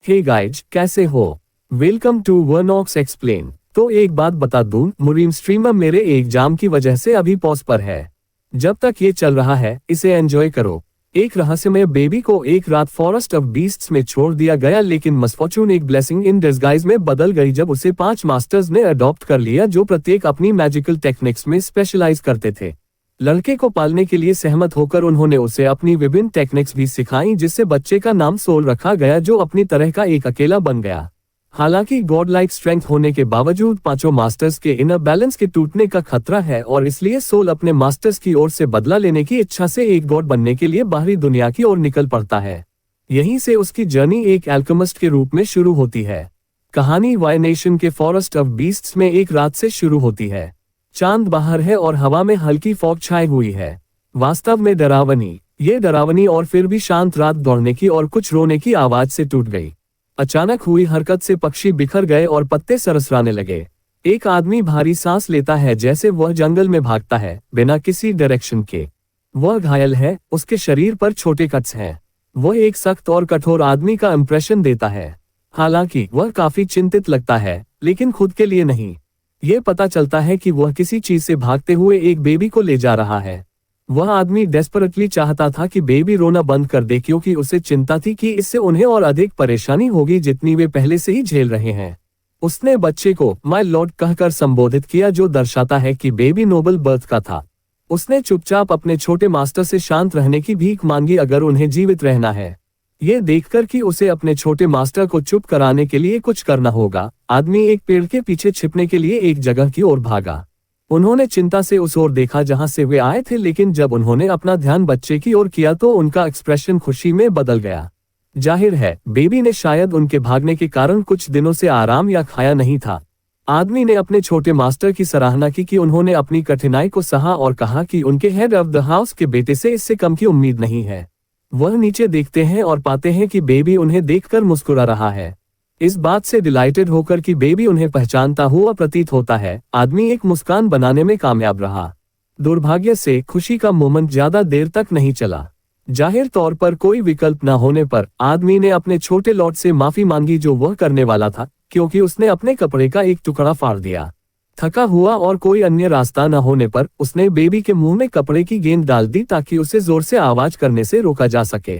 हे guys, कैसे हो? Welcome to Vernox explain. तो एक बात बता दूं, मुरीम स्ट्रीमर मेरे एग्जाम की वजह से अभी पॉज पर है। जब तक ये चल रहा है इसे एंजॉय करो। एक रहस्यमय बेबी को एक रात फॉरेस्ट ऑफ बीस्ट्स में छोड़ दिया गया, लेकिन मिसफॉर्चून एक ब्लेसिंग इन डिस्गाइज में बदल गई जब उसे 5 मास्टर्स ने अडॉप्ट कर लिया, जो प्रत्येक अपनी मैजिकल टेक्निक्स में स्पेशलाइज करते थे। लड़के को पालने के लिए सहमत होकर उन्होंने उसे अपनी विभिन्न टेक्निक्स भी सिखाई, जिससे बच्चे का नाम सोल रखा गया, जो अपनी तरह का एक अकेला बन गया। हालांकि गॉड लाइक स्ट्रेंथ होने के बावजूद 5 मास्टर्स के इनर बैलेंस के टूटने का खतरा है, और इसलिए सोल अपने मास्टर्स की ओर से बदला लेने की इच्छा से एक गॉड बनने के लिए बाहरी दुनिया की ओर निकल पड़ता है। यहीं से उसकी जर्नी एक एल्केमिस्ट के रूप में शुरू होती है। कहानी वाई नेशन के फॉरेस्ट ऑफ बीस्ट्स में एक रात से शुरू होती है। चांद बाहर है और हवा में हल्की फॉग छाई हुई है। वास्तव में ये डरावनी और फिर भी शांत रात दौड़ने की और कुछ रोने की आवाज से टूट गई। अचानक हुई हरकत से पक्षी बिखर गए और पत्ते सरसराने लगे। एक आदमी भारी सांस लेता है, जैसे वह जंगल में भागता है बिना किसी डायरेक्शन के। वह घायल है, उसके शरीर पर छोटे कट्स हैं। वह एक सख्त और कठोर आदमी का इंप्रेशन देता है। हालांकि वह काफी चिंतित लगता है, लेकिन खुद के लिए नहीं। ये पता चलता है कि वह किसी चीज से भागते हुए एक बेबी को ले जा रहा है। वह आदमी डेस्परेटली चाहता था कि बेबी रोना बंद कर दे, क्योंकि उसे चिंता थी कि इससे उन्हें और अधिक परेशानी होगी जितनी वे पहले से ही झेल रहे हैं। उसने बच्चे को माय लॉर्ड कहकर संबोधित किया, जो दर्शाता है कि बेबी नोबल बर्थ का था। उसने चुपचाप अपने छोटे मास्टर से शांत रहने की भीख मांगी अगर उन्हें जीवित रहना है। ये देखकर कि उसे अपने छोटे मास्टर को चुप कराने के लिए कुछ करना होगा, आदमी एक पेड़ के पीछे छिपने के लिए एक जगह की ओर भागा। उन्होंने चिंता से उस ओर देखा जहां से वे आए थे, लेकिन जब उन्होंने अपना ध्यान बच्चे की ओर किया तो उनका एक्सप्रेशन खुशी में बदल गया। जाहिर है बेबी ने शायद उनके भागने के कारण कुछ दिनों से आराम या खाया नहीं था। आदमी ने अपने छोटे मास्टर की सराहना की कि उन्होंने अपनी कठिनाई को सहा और कहा कि उनके हेड ऑफ द हाउस के बेटे से इससे कम की उम्मीद नहीं है। वह नीचे देखते हैं और पाते हैं कि बेबी उन्हें देखकर मुस्कुरा रहा है। इस बात से डिलाइटेड होकर कि बेबी उन्हें पहचानता हुआ प्रतीत होता है, आदमी एक मुस्कान बनाने में कामयाब रहा। दुर्भाग्य से खुशी का मोमेंट ज्यादा देर तक नहीं चला। जाहिर तौर पर कोई विकल्प न होने पर आदमी ने अपने छोटे लॉर्ड से माफी मांगी, जो वह करने वाला था, क्योंकि उसने अपने कपड़े का एक टुकड़ा फाड़ दिया। थका हुआ और कोई अन्य रास्ता न होने पर उसने बेबी के मुंह में कपड़े की गेंद डाल दी, ताकि उसे जोर से आवाज करने से रोका जा सके।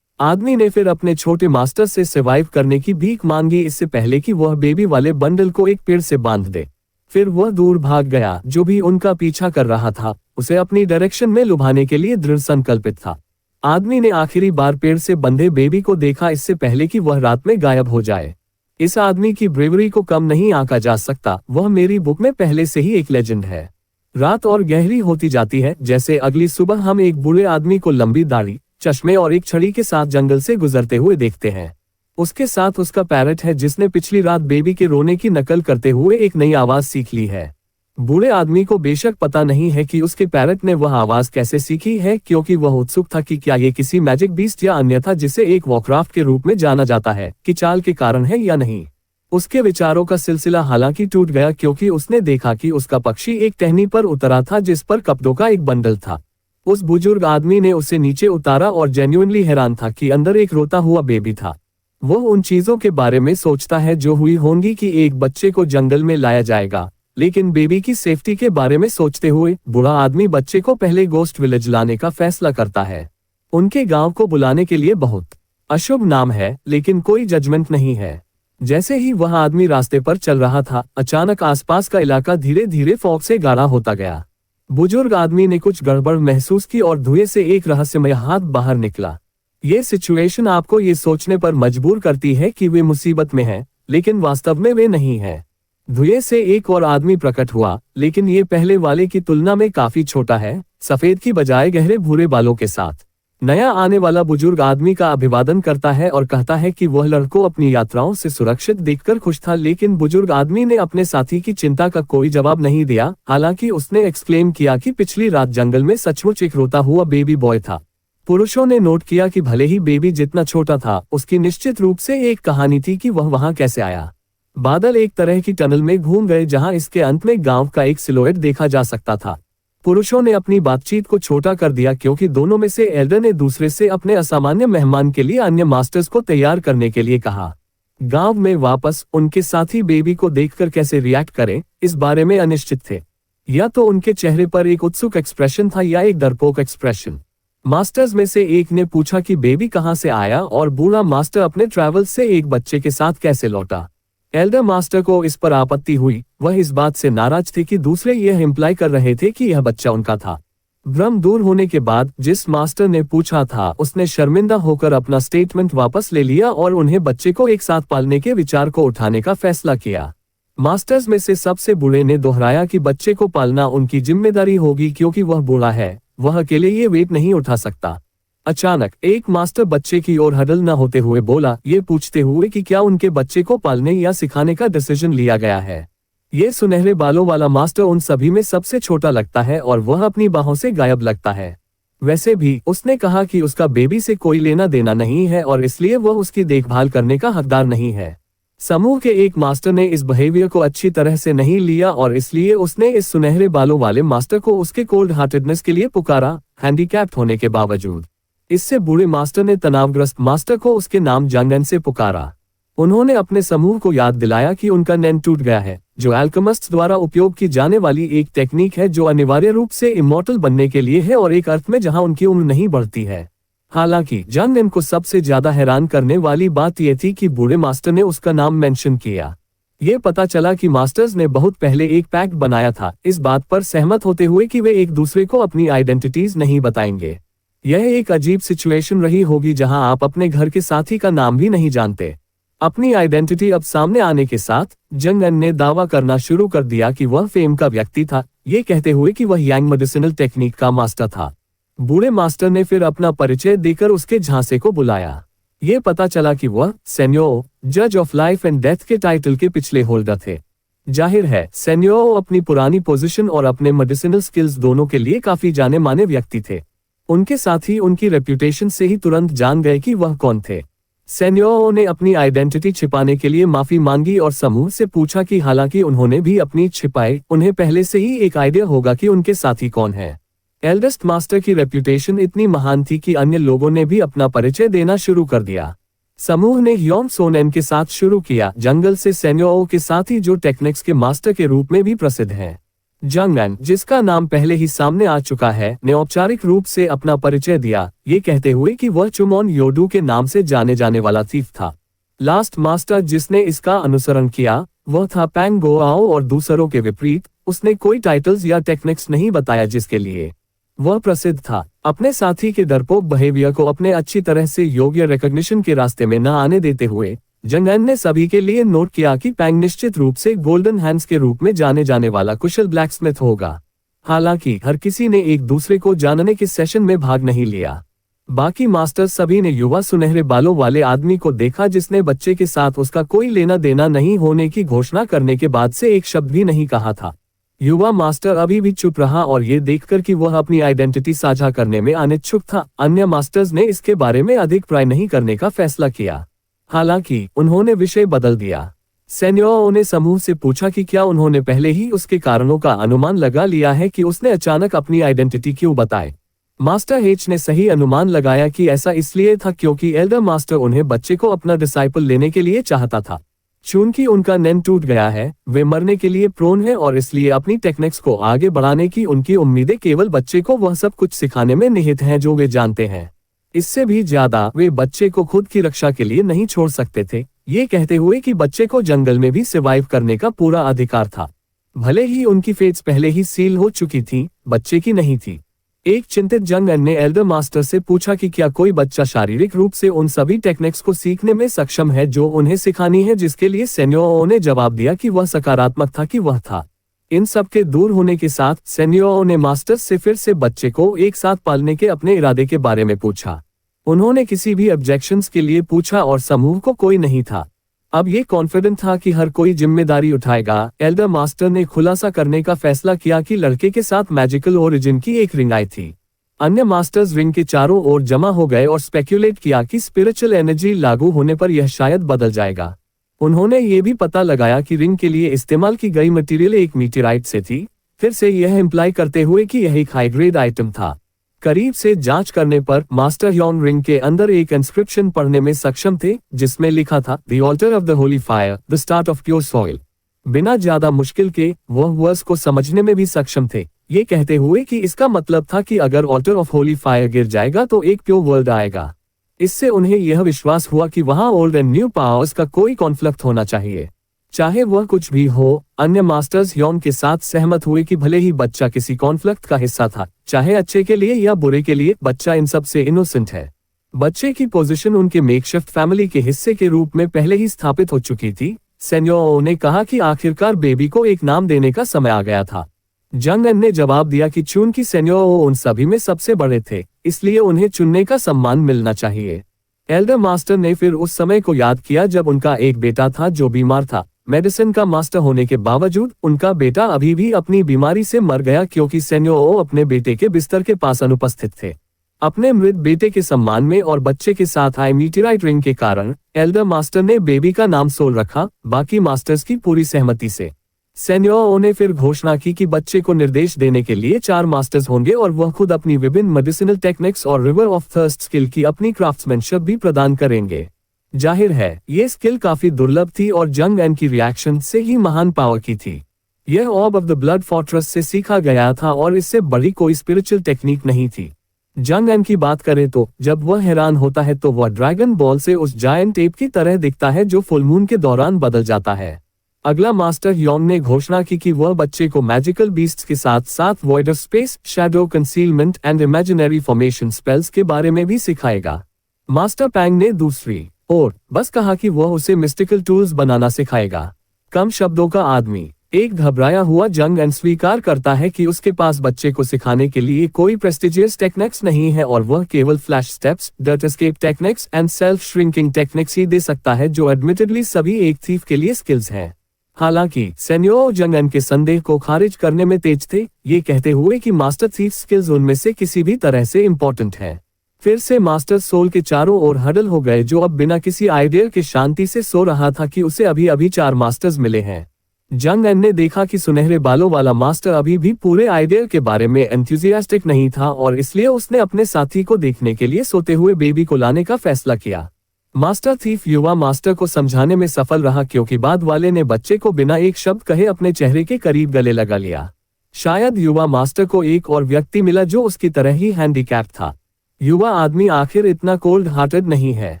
आदमी ने फिर अपने छोटे मास्टर से सर्वाइव करने की भीख मांगी, इससे पहले कि वह बेबी वाले बंडल को एक पेड़ से बांध दे। फिर वह दूर भाग गया। जो भी उनका पीछा कर रहा था उसे अपनी डायरेक्शन में लुभाने के लिए दृढ़ संकल्पित था। आदमी ने आखिरी बार पेड़ से बंधे बेबी को देखा, इससे पहले कि वह रात में गायब हो जाए। इस आदमी की ब्रेवरी को कम नहीं आंका जा सकता। वह मेरी बुक में पहले से ही एक लेजेंड है। रात और गहरी होती जाती है, जैसे अगली सुबह हम एक बूढ़े आदमी को लंबी दाढ़ी, चश्मे और एक छड़ी के साथ जंगल से गुजरते हुए देखते हैं। उसके साथ उसका पैरट है, जिसने पिछली रात बेबी के रोने की नकल करते हुए एक नई आवाज सीख ली है। बूढ़े आदमी को बेशक पता नहीं है कि उसके पैरट ने वह आवाज कैसे सीखी है, क्योंकि वह उत्सुक था कि क्या ये किसी मैजिक बीस्ट या अन्यथा जिसे एक वॉरक्राफ्ट के रूप में जाना जाता है की चाल के कारण है या नहीं। उसके विचारों का सिलसिला हालांकि टूट गया, क्योंकि उसने देखा कि उसका पक्षी एक टहनी पर उतरा था जिस पर कपड़ों का एक बंडल था। उस बुजुर्ग आदमी ने उसे नीचे उतारा और जेन्युइनली हैरान था कि अंदर एक रोता हुआ बेबी था। वो उन चीजों के बारे में सोचता है जो हुई होंगी कि एक बच्चे को जंगल में लाया जाएगा, लेकिन बेबी की सेफ्टी के बारे में सोचते हुए बूढ़ा आदमी बच्चे को पहले गोस्ट विलेज लाने का फैसला करता है। उनके गांव को बुलाने के लिए बहुत अशुभ नाम है, लेकिन कोई जजमेंट नहीं है। जैसे ही वह आदमी रास्ते पर चल रहा था, अचानक आसपास का इलाका धीरे धीरे फॉग से गाढ़ा होता गया। बुजुर्ग आदमी ने कुछ गड़बड़ महसूस की और धुएं से एक रहस्यमय हाथ बाहर निकला। ये सिचुएशन आपको ये सोचने पर मजबूर करती है कि वे मुसीबत में हैं, लेकिन वास्तव में वे नहीं हैं। धुएं से एक और आदमी प्रकट हुआ, लेकिन ये पहले वाले की तुलना में काफी छोटा है, सफेद की बजाय गहरे भूरे बालों के साथ। नया आने वाला बुजुर्ग आदमी का अभिवादन करता है और कहता है कि वह लड़कों अपनी यात्राओं से सुरक्षित देखकर खुश था, लेकिन बुजुर्ग आदमी ने अपने साथी की चिंता का कोई जवाब नहीं दिया। हालांकि उसने एक्सक्लेम किया कि पिछली रात जंगल में सचमुच एक रोता हुआ बेबी बॉय था। पुरुषों ने नोट किया कि भले ही बेबी जितना छोटा था, उसकी निश्चित रूप से एक कहानी थी कि वह वहां कैसे आया। बादल एक तरह की टनल में घूम गए, जहां इसके अंत में गांव का एक सिलुएट देखा जा सकता था। पुरुषों ने अपनी बातचीत को छोटा कर दिया, क्योंकि दोनों में से एल्डर ने दूसरे से अपने असामान्य मेहमान के लिए अन्य मास्टर्स को तैयार करने के लिए कहा। गांव में वापस उनके साथी बेबी को देखकर कैसे रिएक्ट करें, इस बारे में अनिश्चित थे। या तो उनके चेहरे पर एक उत्सुक एक्सप्रेशन था या एक डरपोक एक्सप्रेशन। मास्टर्स में से एक ने पूछा कि बेबी कहां से आया और बूढ़ा मास्टर अपने ट्रैवल से एक बच्चे के साथ कैसे लौटा। एल्डर मास्टर को इस पर आपत्ति हुई। वह इस बात से नाराज थे कि दूसरे यह इम्प्लाई कर रहे थे कि यह बच्चा उनका था। भ्रम दूर होने के बाद जिस मास्टर ने पूछा था उसने शर्मिंदा होकर अपना स्टेटमेंट वापस ले लिया और उन्हें बच्चे को एक साथ पालने के विचार को उठाने का फैसला किया। मास्टर्स में से सबसे बूढ़े ने दोहराया कि बच्चे को पालना उनकी जिम्मेदारी होगी क्योंकि वह बूढ़ा है, वह अकेले ये वेट नहीं उठा सकता। अचानक एक मास्टर बच्चे की ओर हडल न होते हुए बोला, ये पूछते हुए कि क्या उनके बच्चे को पालने या सिखाने का डिसीजन लिया गया है। ये सुनहरे बालों वाला मास्टर उन सभी में सबसे छोटा लगता है और वह अपनी बाहों से गायब लगता है। वैसे भी उसने कहा कि उसका बेबी से कोई लेना देना नहीं है और इसलिए वह उसकी देखभाल करने का हकदार नहीं है। समूह के एक मास्टर ने इस बिहेवियर को अच्छी तरह से नहीं लिया और इसलिए उसने इस सुनहरे बालों वाले मास्टर को उसके कोल्ड हार्टेडनेस के लिए पुकारा, हैंडीकैप्ड होने के बावजूद। इससे बूढ़े मास्टर ने तनावग्रस्त मास्टर को उसके नाम जंगन से पुकारा। उन्होंने अपने समूह को याद दिलाया कि उनका नैन टूट गया है, जो अल्केमिस्ट्स द्वारा उपयोग की जाने वाली एक टेक्निक है जो अनिवार्य रूप से इमॉर्टल बनने के लिए है और एक अर्थ में जहां उनकी उम्र नहीं बढ़ती है। हालांकि जंगन को सबसे ज्यादा हैरान करने वाली बात यह थी कि बूढ़े मास्टर ने उसका नाम मेंशन किया। ये पता चला कि मास्टर्स ने बहुत पहले एक पैक्ट बनाया था, इस बात पर सहमत होते हुए कि वे एक दूसरे को अपनी आइडेंटिटीज नहीं बताएंगे। यह एक अजीब सिचुएशन रही होगी जहां आप अपने घर के साथी का नाम भी नहीं जानते। अपनी आइडेंटिटी अब सामने आने के साथ जंगन ने दावा करना शुरू कर दिया कि वह फेम का व्यक्ति था, ये कहते हुए कि वह यांग मेडिसिनल टेक्निक का मास्टर था। बूढ़े मास्टर ने फिर अपना परिचय देकर उसके झांसे को बुलाया। ये पता चला कि वह सेन्योर जज ऑफ लाइफ एंड डेथ के टाइटल के पिछले होल्डर थे। जाहिर है सेन्योर अपनी पुरानी पोजीशन और अपने मेडिसिनल स्किल्स दोनों के लिए काफी जाने माने व्यक्ति थे। उनके साथी उनकी रेप्यूटेशन से ही तुरंत जान गए कि वह कौन थे। सेन्योर ने अपनी आइडेंटिटी छिपाने के लिए माफी मांगी और समूह से पूछा कि हालांकि उन्होंने भी अपनी छिपाई, उन्हें पहले से ही एक आइडिया होगा कि उनके साथी कौन है। एल्डेस्ट मास्टर की रेप्यूटेशन इतनी महान थी कि अन्य लोगों ने भी अपना परिचय देना शुरू कर दिया। समूह ने ह्योम सोनेन के साथ शुरू किया, जंगल से सेन्योर के साथ ही जो टेक्निक्स के मास्टर के रूप में भी प्रसिद्ध हैं। जंगन, जिसका नाम पहले ही सामने आ चुका है, ने औपचारिक रूप से अपना परिचय दिया, ये कहते हुए कि वह चुमोन योडू के नाम से जाने जाने वाला थीफ था। लास्ट मास्टर जिसने इसका अनुसरण किया वह था पैंग गोआओ और दूसरों के विपरीत उसने कोई टाइटल्स या टेक्निक्स नहीं बताया जिसके लिए वह प्रसिद्ध था। अपने साथी के डरपोक बिहेवियर को अपने अच्छी तरह से योग्य रिकॉग्निशन के रास्ते में न आने देते हुए जंगन ने सभी के लिए नोट किया कि पैंग निश्चित रूप से गोल्डन हैंड्स के रूप में जाने जाने वाला कुशल ब्लैकस्मिथ होगा। हालांकि हर किसी ने एक दूसरे को जानने के सेशन में भाग नहीं लिया। बाकी मास्टर सभी ने युवा सुनहरे बालों वाले आदमी को देखा जिसने बच्चे के साथ उसका कोई लेना देना नहीं होने की घोषणा करने के बाद से एक शब्द भी नहीं कहा था। युवा मास्टर अभी भी चुप रहा और ये देखकर कि वह अपनी आइडेंटिटी साझा करने में अनिच्छुक था, अन्य मास्टर्स ने इसके बारे में अधिक प्राय नहीं करने का फैसला किया। हालांकि उन्होंने विषय बदल दिया। सेन्योर ने समूह से पूछा कि क्या उन्होंने पहले ही उसके कारणों का अनुमान लगा लिया है कि उसने अचानक अपनी आइडेंटिटी क्यों बताई। मास्टर एच ने सही अनुमान लगाया कि ऐसा इसलिए था क्योंकि एल्डर मास्टर उन्हें बच्चे को अपना डिसाइपल लेने के लिए चाहता था। चूंकि उनका नैन टूट गया है, वे मरने के लिए प्रोन है और इसलिए अपनी टेक्निक्स को आगे बढ़ाने की उनकी उम्मीदें केवल बच्चे को वह सब कुछ सिखाने में निहित हैं जो वे जानते हैं। इससे भी ज्यादा वे बच्चे को खुद की रक्षा के लिए नहीं छोड़ सकते थे, ये कहते हुए कि बच्चे को जंगल में भी सर्वाइव करने का पूरा अधिकार था। भले ही उनकी फेट्स पहले ही सील हो चुकी थी, बच्चे की नहीं थी। एक चिंतित जंगन ने एल्डर मास्टर से पूछा कि क्या कोई बच्चा शारीरिक रूप से उन सभी टेक्निक्स को सीखने में सक्षम है जो उन्हें सिखानी है, जिसके लिए सेन्योर ने जवाब दिया कि वह सकारात्मक था कि वह था। इन सब के दूर होने के साथ सेन्योर ने मास्टर से फिर से बच्चे को एक साथ पालने के अपने इरादे के बारे में पूछा। उन्होंने किसी भी ऑब्जेक्शंस के लिए पूछा और समूह को कोई नहीं था। अब ये कॉन्फिडेंट था कि हर कोई जिम्मेदारी उठाएगा। एल्डर मास्टर ने खुलासा करने का फैसला किया कि लड़के के साथ मैजिकल ओरिजिन की एक रिंग आई थी। अन्य मास्टर्स रिंग के चारों ओर जमा हो गए और स्पेक्यूलेट किया कि स्पिरिचुअल एनर्जी लागू होने पर यह शायद बदल जाएगा। उन्होंने ये भी पता लगाया कि रिंग के लिए इस्तेमाल की गई मटेरियल एक मीटेराइट से थी, फिर से यह इम्प्लाई करते हुए कि यह एक हाई ग्रेड आइटम था। करीब से जांच करने पर मास्टर योंग रिंग के अंदर एक इंस्क्रिप्शन पढ़ने में सक्षम थे, जिसमें लिखा था, the alter of the Holi fire, the start of pure soil. बिना ज्यादा मुश्किल के वह वर्स को समझने में भी सक्षम थे, ये कहते हुए कि इसका मतलब था कि अगर ऑल्टर ऑफ होली फायर गिर जाएगा तो एक प्योर वर्ल्ड आएगा। इससे उन्हें यह विश्वास हुआ कि वहां ओल्ड एंड न्यू पावर्स का कोई कॉन्फ्लिक्ट होना चाहिए, चाहे वह कुछ भी हो। अन्य मास्टर्स योन के साथ सहमत हुए कि भले ही बच्चा किसी कॉन्फ्लिक्ट का हिस्सा था, चाहे अच्छे के लिए या बुरे के लिए, बच्चा इन सब से इनोसेंट है। बच्चे की पोजीशन उनके मेकशिफ्ट फैमिली के हिस्से के रूप में पहले ही स्थापित हो चुकी थी। सेन्योओ ने कहा कि आखिरकार बेबी को एक नाम देने का समय आ गया था। जंग एन ने जवाब दिया कि चूंकि सेन्योओ उन सभी में सबसे बड़े थे, इसलिए उन्हें चुनने का सम्मान मिलना चाहिए। एल्डर मास्टर ने फिर उस समय को याद किया जब उनका एक बेटा था जो बीमार था। मेडिसिन का मास्टर होने के बावजूद उनका बेटा अभी भी अपनी बीमारी से मर गया क्योंकि सेन्योओ अपने बेटे के बिस्तर के पास अनुपस्थित थे। अपने मृत बेटे के सम्मान में और बच्चे के साथ आई मीटिराइट रिंग के कारण एल्डर मास्टर ने बेबी का नाम सोल रखा, बाकी मास्टर्स की पूरी सहमति से। सेन्योओ ने फिर घोषणा की कि बच्चे को निर्देश देने के लिए 4 मास्टर्स होंगे और वह खुद अपनी विभिन्न मेडिसिनल टेक्निक्स और रिवर ऑफ थर्स्ट स्किल की अपनी क्राफ्ट्समैनशिप भी प्रदान करेंगे। जाहिर है ये स्किल काफी दुर्लभ थी और जंग एन की रिएक्शन से ही महान पावर की थी। यह ऑर्ब ऑफ द ब्लड फोर्ट्रेस से सीखा गया था और इससे बड़ी कोई स्पिरिचुअल टेक्निक नहीं थी। जंग एन की बात करें तो जब वह हैरान होता है तो वह ड्रैगन बॉल से उस जायंट टेप की तरह दिखता है जो फुल मून के दौरान बदल जाता है। अगला मास्टर योंग ने घोषणा की कि वह बच्चे को मैजिकल बीस्ट्स के साथ साथ void of space, shadow concealment and imaginary formation spells के बारे में भी सिखाएगा। मास्टर पैंग ने दूसरी और बस कहा कि वह उसे मिस्टिकल टूल्स बनाना सिखाएगा। कम शब्दों का आदमी। एक घबराया हुआ जंग एन स्वीकार करता है कि उसके पास बच्चे को सिखाने के लिए कोई प्रेस्टिजियस टेक्निक्स नहीं है और वह केवल flash steps, dirt escape techniques and self shrinking techniques ही दे सकता है, जो एडमिटेडली सभी एक थीफ के लिए स्किल्स हैं। हालांकि सेन्योओ जंग एन के संदेह को खारिज करने में तेज थे, ये कहते हुए कि मास्टर थीफ स्किल्स उनमें से किसी भी तरह से इम्पोर्टेंट है। फिर से मास्टर सोल के चारों ओर हडल हो गए, जो अब बिना किसी आइडिया के शांति से सो रहा था कि उसे अभी अभी 4 मास्टर्स मिले हैं। जंग एन ने देखा कि सुनहरे बालों वाला मास्टर अभी भी पूरे आइडिया के बारे में एंथुसियास्टिक नहीं था और इसलिए उसने अपने साथी को देखने के लिए सोते हुए बेबी को लाने का फैसला किया। मास्टर थीफ युवा मास्टर को समझाने में सफल रहा क्योंकि बाद वाले ने बच्चे को बिना एक शब्द कहे अपने चेहरे के करीब गले लगा लिया। शायद युवा मास्टर को एक और व्यक्ति मिला जो उसकी तरह ही हैंडीकैप था। युवा आदमी आखिर इतना कोल्ड हार्टेड नहीं है।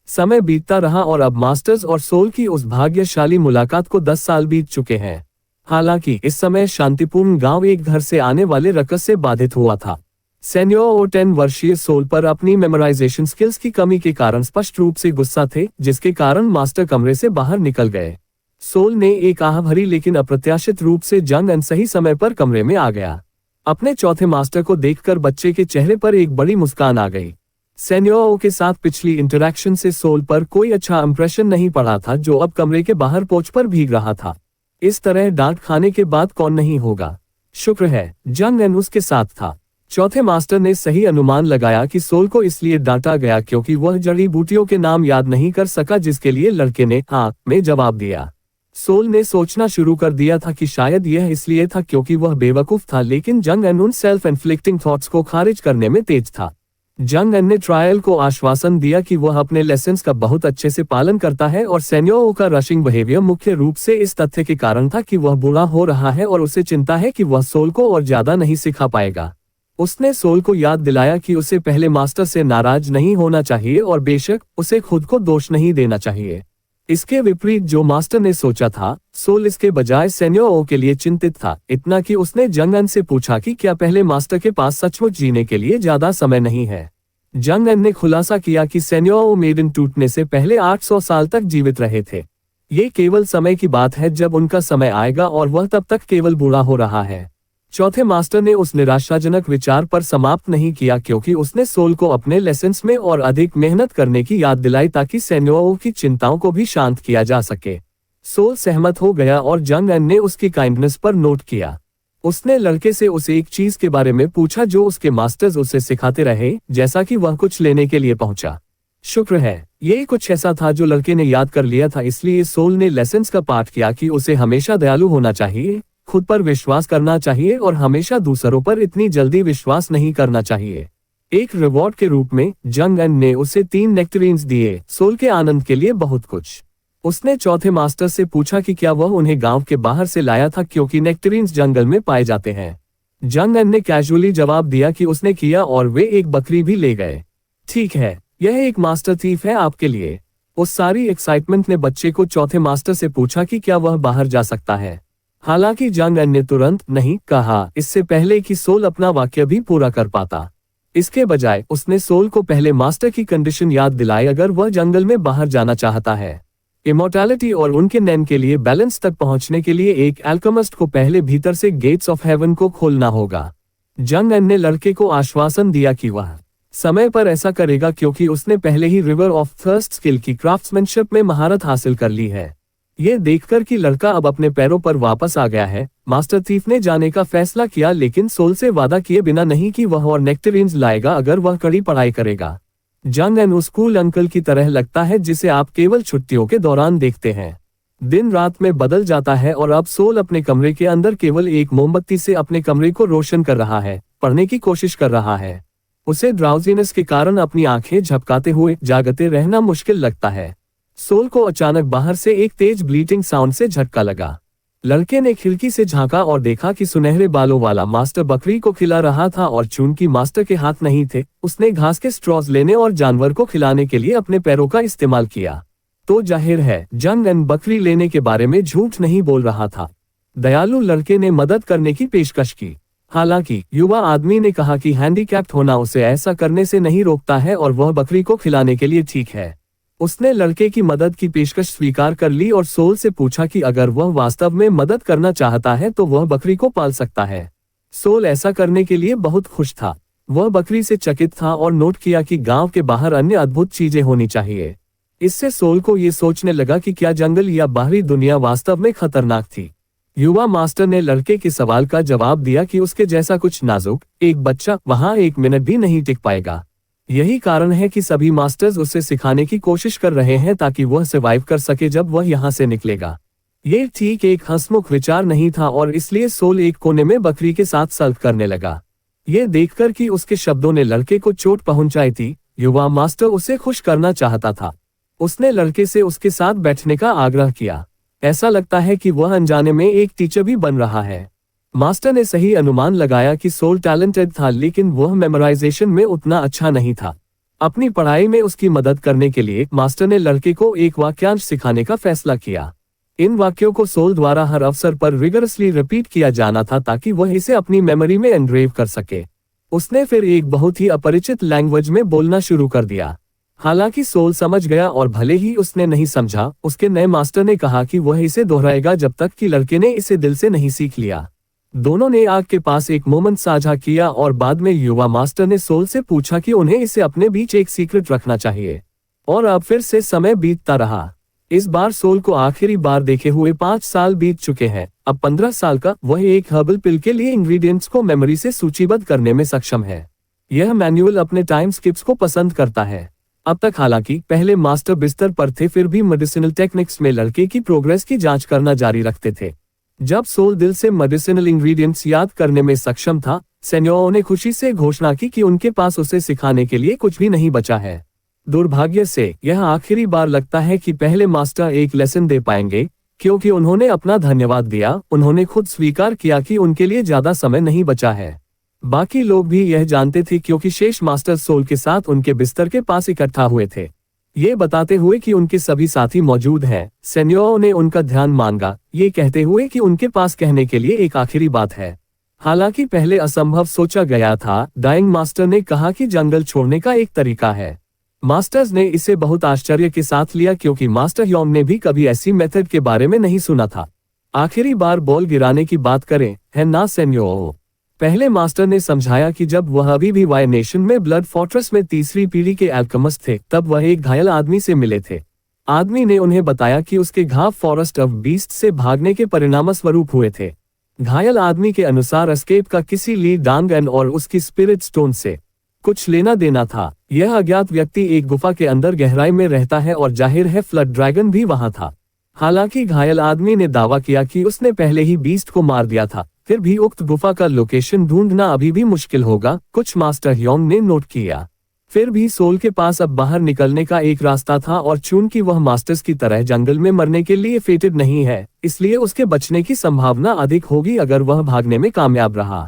समय बीतता रहा और अब मास्टर्स और सोल की उस भाग्यशाली मुलाकात को 10 साल बीत चुके हैं। हालांकि इस समय शांतिपूर्ण गांव एक घर से आने वाले रकस से बाधित हुआ था। सेन्योओ 10 वर्षीय सोल पर अपनी मेमोराइजेशन स्किल्स की कमी के कारण स्पष्ट रूप से गुस्सा थे, जिसके कारण मास्टर कमरे से बाहर निकल गए। सोल ने एक आह भरी लेकिन अप्रत्याशित रूप से जंग एन सही समय पर कमरे में आ गया। अपने चौथे मास्टर को देखकर बच्चे के चेहरे पर एक बड़ी मुस्कान आ गई। सेन्योओ के साथ पिछली इंटरैक्शन से सोल पर कोई अच्छा इंप्रेशन नहीं पड़ा था, जो अब कमरे के बाहर पोंछ पर भीग रहा था। इस तरह डांट खाने के बाद कौन नहीं होगा। शुक्र है जंग एन उसके साथ था। चौथे मास्टर ने सही अनुमान लगाया कि सोल को इसलिए डांटा गया क्योंकि वह जड़ी बूटियों के नाम याद नहीं कर सका, जिसके लिए लड़के ने हाँ में जवाब दिया। सोल ने सोचना शुरू कर दिया था कि शायद यह इसलिए था क्योंकि वह बेवकूफ था, लेकिन जंग एन उन सेल्फ इन्फ्लिक्टिंग थॉट्स को खारिज करने में तेज था। जंग एन ने ट्रायल को आश्वासन दिया कि वह अपने लेसन्स का बहुत अच्छे से पालन करता है और सेन्योओ का रशिंग बिहेवियर मुख्य रूप से इस तथ्य के कारण था कि वह बुरा हो रहा है और उसे चिंता है कि वह सोल को और ज्यादा नहीं सिखा पाएगा। उसने सोल को याद दिलाया कि उसे पहले मास्टर से नाराज नहीं होना चाहिए और बेशक उसे खुद को दोष नहीं देना चाहिए। इसके विपरीत जो मास्टर ने सोचा था, सोल इसके बजाय सेन्योओ के लिए चिंतित था, इतना कि उसने जंग एन से पूछा कि क्या पहले मास्टर के पास सचमुच जीने के लिए ज्यादा समय नहीं है। जंग एन ने खुलासा किया कि सेन्योओ मेडन टूटने से पहले 800 साल तक जीवित रहे थे। ये केवल समय की बात है जब उनका समय आएगा और वह तब तक केवल बूढ़ा हो रहा है। चौथे मास्टर ने उस निराशाजनक विचार पर समाप्त नहीं किया क्योंकि उसने सोल को अपने लेसन्स में और अधिक मेहनत करने की याद दिलाई ताकि सेन्योओ की चिंताओं को भी शांत किया जा सके। सोल सहमत हो गया और जंग एन ने उसकी काइंडनेस पर नोट किया। उसने लड़के से उसे एक चीज के बारे में पूछा जो उसके मास्टर्स उसे सिखाते रहे, जैसा कि वह कुछ लेने के लिए पहुंचा। शुक्र है ये कुछ ऐसा था जो लड़के ने याद कर लिया था, इसलिए सोल ने लेसन्स का पाठ किया कि उसे हमेशा दयालु होना चाहिए, खुद पर विश्वास करना चाहिए और हमेशा दूसरों पर इतनी जल्दी विश्वास नहीं करना चाहिए। एक रिवॉर्ड के रूप में जंग एन ने उसे 3 नेक्टरीन्स दिए, सोल के आनंद के लिए बहुत कुछ। उसने चौथे मास्टर से पूछा कि क्या वह उन्हें गांव के बाहर से लाया था क्योंकि नेक्टरीन्स जंगल में पाए जाते हैं। जंग एन ने कैजुअली जवाब दिया कि उसने किया और वे एक बकरी भी ले गए। ठीक है, यह एक मास्टर थीफ है आपके लिए। उस सारी एक्साइटमेंट ने बच्चे को चौथे मास्टर से पूछा कि क्या वह बाहर जा सकता है। हालांकि जंग एन ने तुरंत नहीं कहा, इससे पहले कि सोल अपना वाक्य भी पूरा कर पाता। इसके बजाय उसने सोल को पहले मास्टर की कंडीशन याद दिलाई अगर वह जंगल में बाहर जाना चाहता है। इमॉर्टैलिटी और उनके नैन के लिए बैलेंस तक पहुंचने के लिए एक एल्केमिस्ट को पहले भीतर से गेट्स ऑफ हेवन को खोलना होगा। जंग एन ने लड़के को आश्वासन दिया कि वह समय पर ऐसा करेगा क्योंकि उसने पहले ही रिवर ऑफ थर्स्ट स्किल की क्राफ्ट्समैनशिप में महारत हासिल कर ली है। ये देखकर कि लड़का अब अपने पैरों पर वापस आ गया है, मास्टर थीफ ने जाने का फैसला किया, लेकिन सोल से वादा किए बिना नहीं कि वह और नेक्टरीन्स लाएगा अगर वह कड़ी पढ़ाई करेगा। जंग एन उस कूल अंकल की तरह लगता है जिसे आप केवल छुट्टियों के दौरान देखते हैं। दिन रात में बदल जाता है और अब सोल अपने कमरे के अंदर केवल एक मोमबत्ती से अपने कमरे को रोशन कर रहा है, पढ़ने की कोशिश कर रहा है। उसे ड्राउजीनेस के कारण अपनी आंखें झपकाते हुए जागते रहना मुश्किल लगता है। सोल को अचानक बाहर से एक तेज ब्लीटिंग साउंड से झटका लगा। लड़के ने खिड़की से झांका और देखा कि सुनहरे बालों वाला मास्टर बकरी को खिला रहा था और चूंकि मास्टर के हाथ नहीं थे, उसने घास के स्ट्रॉज लेने और जानवर को खिलाने के लिए अपने पैरों का इस्तेमाल किया। तो जाहिर है जंग एन बकरी लेने के बारे में झूठ नहीं बोल रहा था। दयालु लड़के ने मदद करने की पेशकश की। हालांकि युवा आदमी ने कहा कि हैंडीकैप्ड होना उसे ऐसा करने से नहीं रोकता है और वह बकरी को खिलाने के लिए ठीक है। उसने लड़के की मदद की पेशकश स्वीकार कर ली और सोल से पूछा कि अगर वह वास्तव में मदद करना चाहता है तो वह बकरी को पाल सकता है। सोल ऐसा करने के लिए बहुत खुश था। वह बकरी से चकित था और नोट किया कि गांव के बाहर अन्य अद्भुत चीजें होनी चाहिए। इससे सोल को ये सोचने लगा कि क्या जंगल या बाहरी दुनिया वास्तव में खतरनाक थी। युवा मास्टर ने लड़के के सवाल का जवाब दिया कि उसके जैसा कुछ नाजुक एक बच्चा वहां 1 मिनट भी नहीं टिक पाएगा। यही कारण है कि सभी मास्टर्स उसे सिखाने की कोशिश कर रहे हैं ताकि वह सर्वाइव कर सके जब वह यहाँ से निकलेगा। ये ठीक एक हंसमुख विचार नहीं था और इसलिए सोल एक कोने में बकरी के साथ सल्फ करने लगा। ये देखकर कि उसके शब्दों ने लड़के को चोट पहुंचाई थी, युवा मास्टर उसे खुश करना चाहता था। उसने लड़के से उसके साथ बैठने का आग्रह किया। ऐसा लगता है कि वह अनजाने में एक टीचर भी बन रहा है। मास्टर ने सही अनुमान लगाया कि सोल टैलेंटेड था, लेकिन वह मेमोराइजेशन में उतना अच्छा नहीं था। अपनी पढ़ाई में उसकी मदद करने के लिए मास्टर ने लड़के को एक वाक्यांश सिखाने का फैसला किया। इन वाक्यों को सोल द्वारा हर अवसर पर रिगरसली रिपीट किया जाना था ताकि वह इसे अपनी मेमोरी में एनग्रेव कर सके। उसने फिर एक बहुत ही अपरिचित लैंग्वेज में बोलना शुरू कर दिया। हालांकि सोल समझ गया और भले ही उसने नहीं समझा, उसके नए मास्टर ने कहा कि वह इसे दोहराएगा जब तक कि लड़के ने इसे दिल से नहीं सीख लिया। दोनों ने आग के पास एक मोमेंट साझा किया और बाद में युवा मास्टर ने सोल से पूछा कि उन्हें इसे अपने बीच एक सीक्रेट रखना चाहिए। और अब फिर से समय बीतता रहा। इस बार सोल को आखिरी बार देखे हुए 5 साल बीत चुके हैं। अब 15 साल का वह एक हर्बल पिल के लिए इंग्रेडिएंट्स को मेमोरी से सूचीबद्ध करने में सक्षम है। यह मैनुअल अपने टाइम स्किप्स को पसंद करता है। अब तक हालांकि पहले मास्टर बिस्तर पर थे, फिर भी मेडिसिनल टेक्निक्स में लड़के की प्रोग्रेस की जांच करना जारी रखते थे। जब सोल दिल से मेडिसिनल इंग्रेडिएंट्स याद करने में सक्षम था, सेन्योओ ने खुशी से घोषणा की कि उनके पास उसे सिखाने के लिए कुछ भी नहीं बचा है। दुर्भाग्य से यह आखिरी बार लगता है कि पहले मास्टर एक लेसन दे पाएंगे, क्योंकि उन्होंने अपना धन्यवाद दिया। उन्होंने खुद स्वीकार किया कि उनके लिए ज्यादा समय नहीं बचा है। बाकी लोग भी यह जानते थे क्योंकि शेष मास्टर सोल के साथ उनके बिस्तर के पास इकट्ठा हुए थे। ये बताते हुए कि उनके सभी साथी मौजूद हैं, सेन्योओ ने उनका ध्यान मांगा, ये कहते हुए कि उनके पास कहने के लिए एक आखिरी बात है। हालांकि पहले असंभव सोचा गया था, डाइंग मास्टर ने कहा कि जंगल छोड़ने का एक तरीका है। मास्टर्स ने इसे बहुत आश्चर्य के साथ लिया क्योंकि मास्टर यॉम ने भी कभी ऐसी मेथड के बारे में नहीं सुना था। आखिरी बार बॉल गिराने की बात करें, है ना सेन्योओ? पहले मास्टर ने समझाया कि जब वह अभी भी वाई नेशन में ब्लड फोर्ट्रेस में तीसरी पीढ़ी के एल्केमिस्ट थे, तब वह एक घायल आदमी से मिले थे। आदमी ने उन्हें बताया कि उसके घाव फॉरेस्ट ऑफ बीस्ट से भागने के परिणाम स्वरूप हुए थे। घायल आदमी के अनुसार एस्केप का किसी ली डांगन और उसकी स्पिरिट स्टोन से कुछ लेना देना था। यह अज्ञात व्यक्ति एक गुफा के अंदर गहराई में रहता है और जाहिर है फ्लड ड्रैगन भी वहां था। हालांकि घायल आदमी ने दावा किया कि उसने पहले ही बीस्ट को मार दिया था, फिर भी उक्त गुफा का लोकेशन ढूंढना अभी भी मुश्किल होगा, कुछ मास्टर ह्योंग ने नोट किया। फिर भी सोल के पास अब बाहर निकलने का एक रास्ता था और चूंकि वह मास्टर्स की तरह जंगल में मरने के लिए फेटेड नहीं है, इसलिए उसके बचने की संभावना अधिक होगी अगर वह भागने में कामयाब रहा।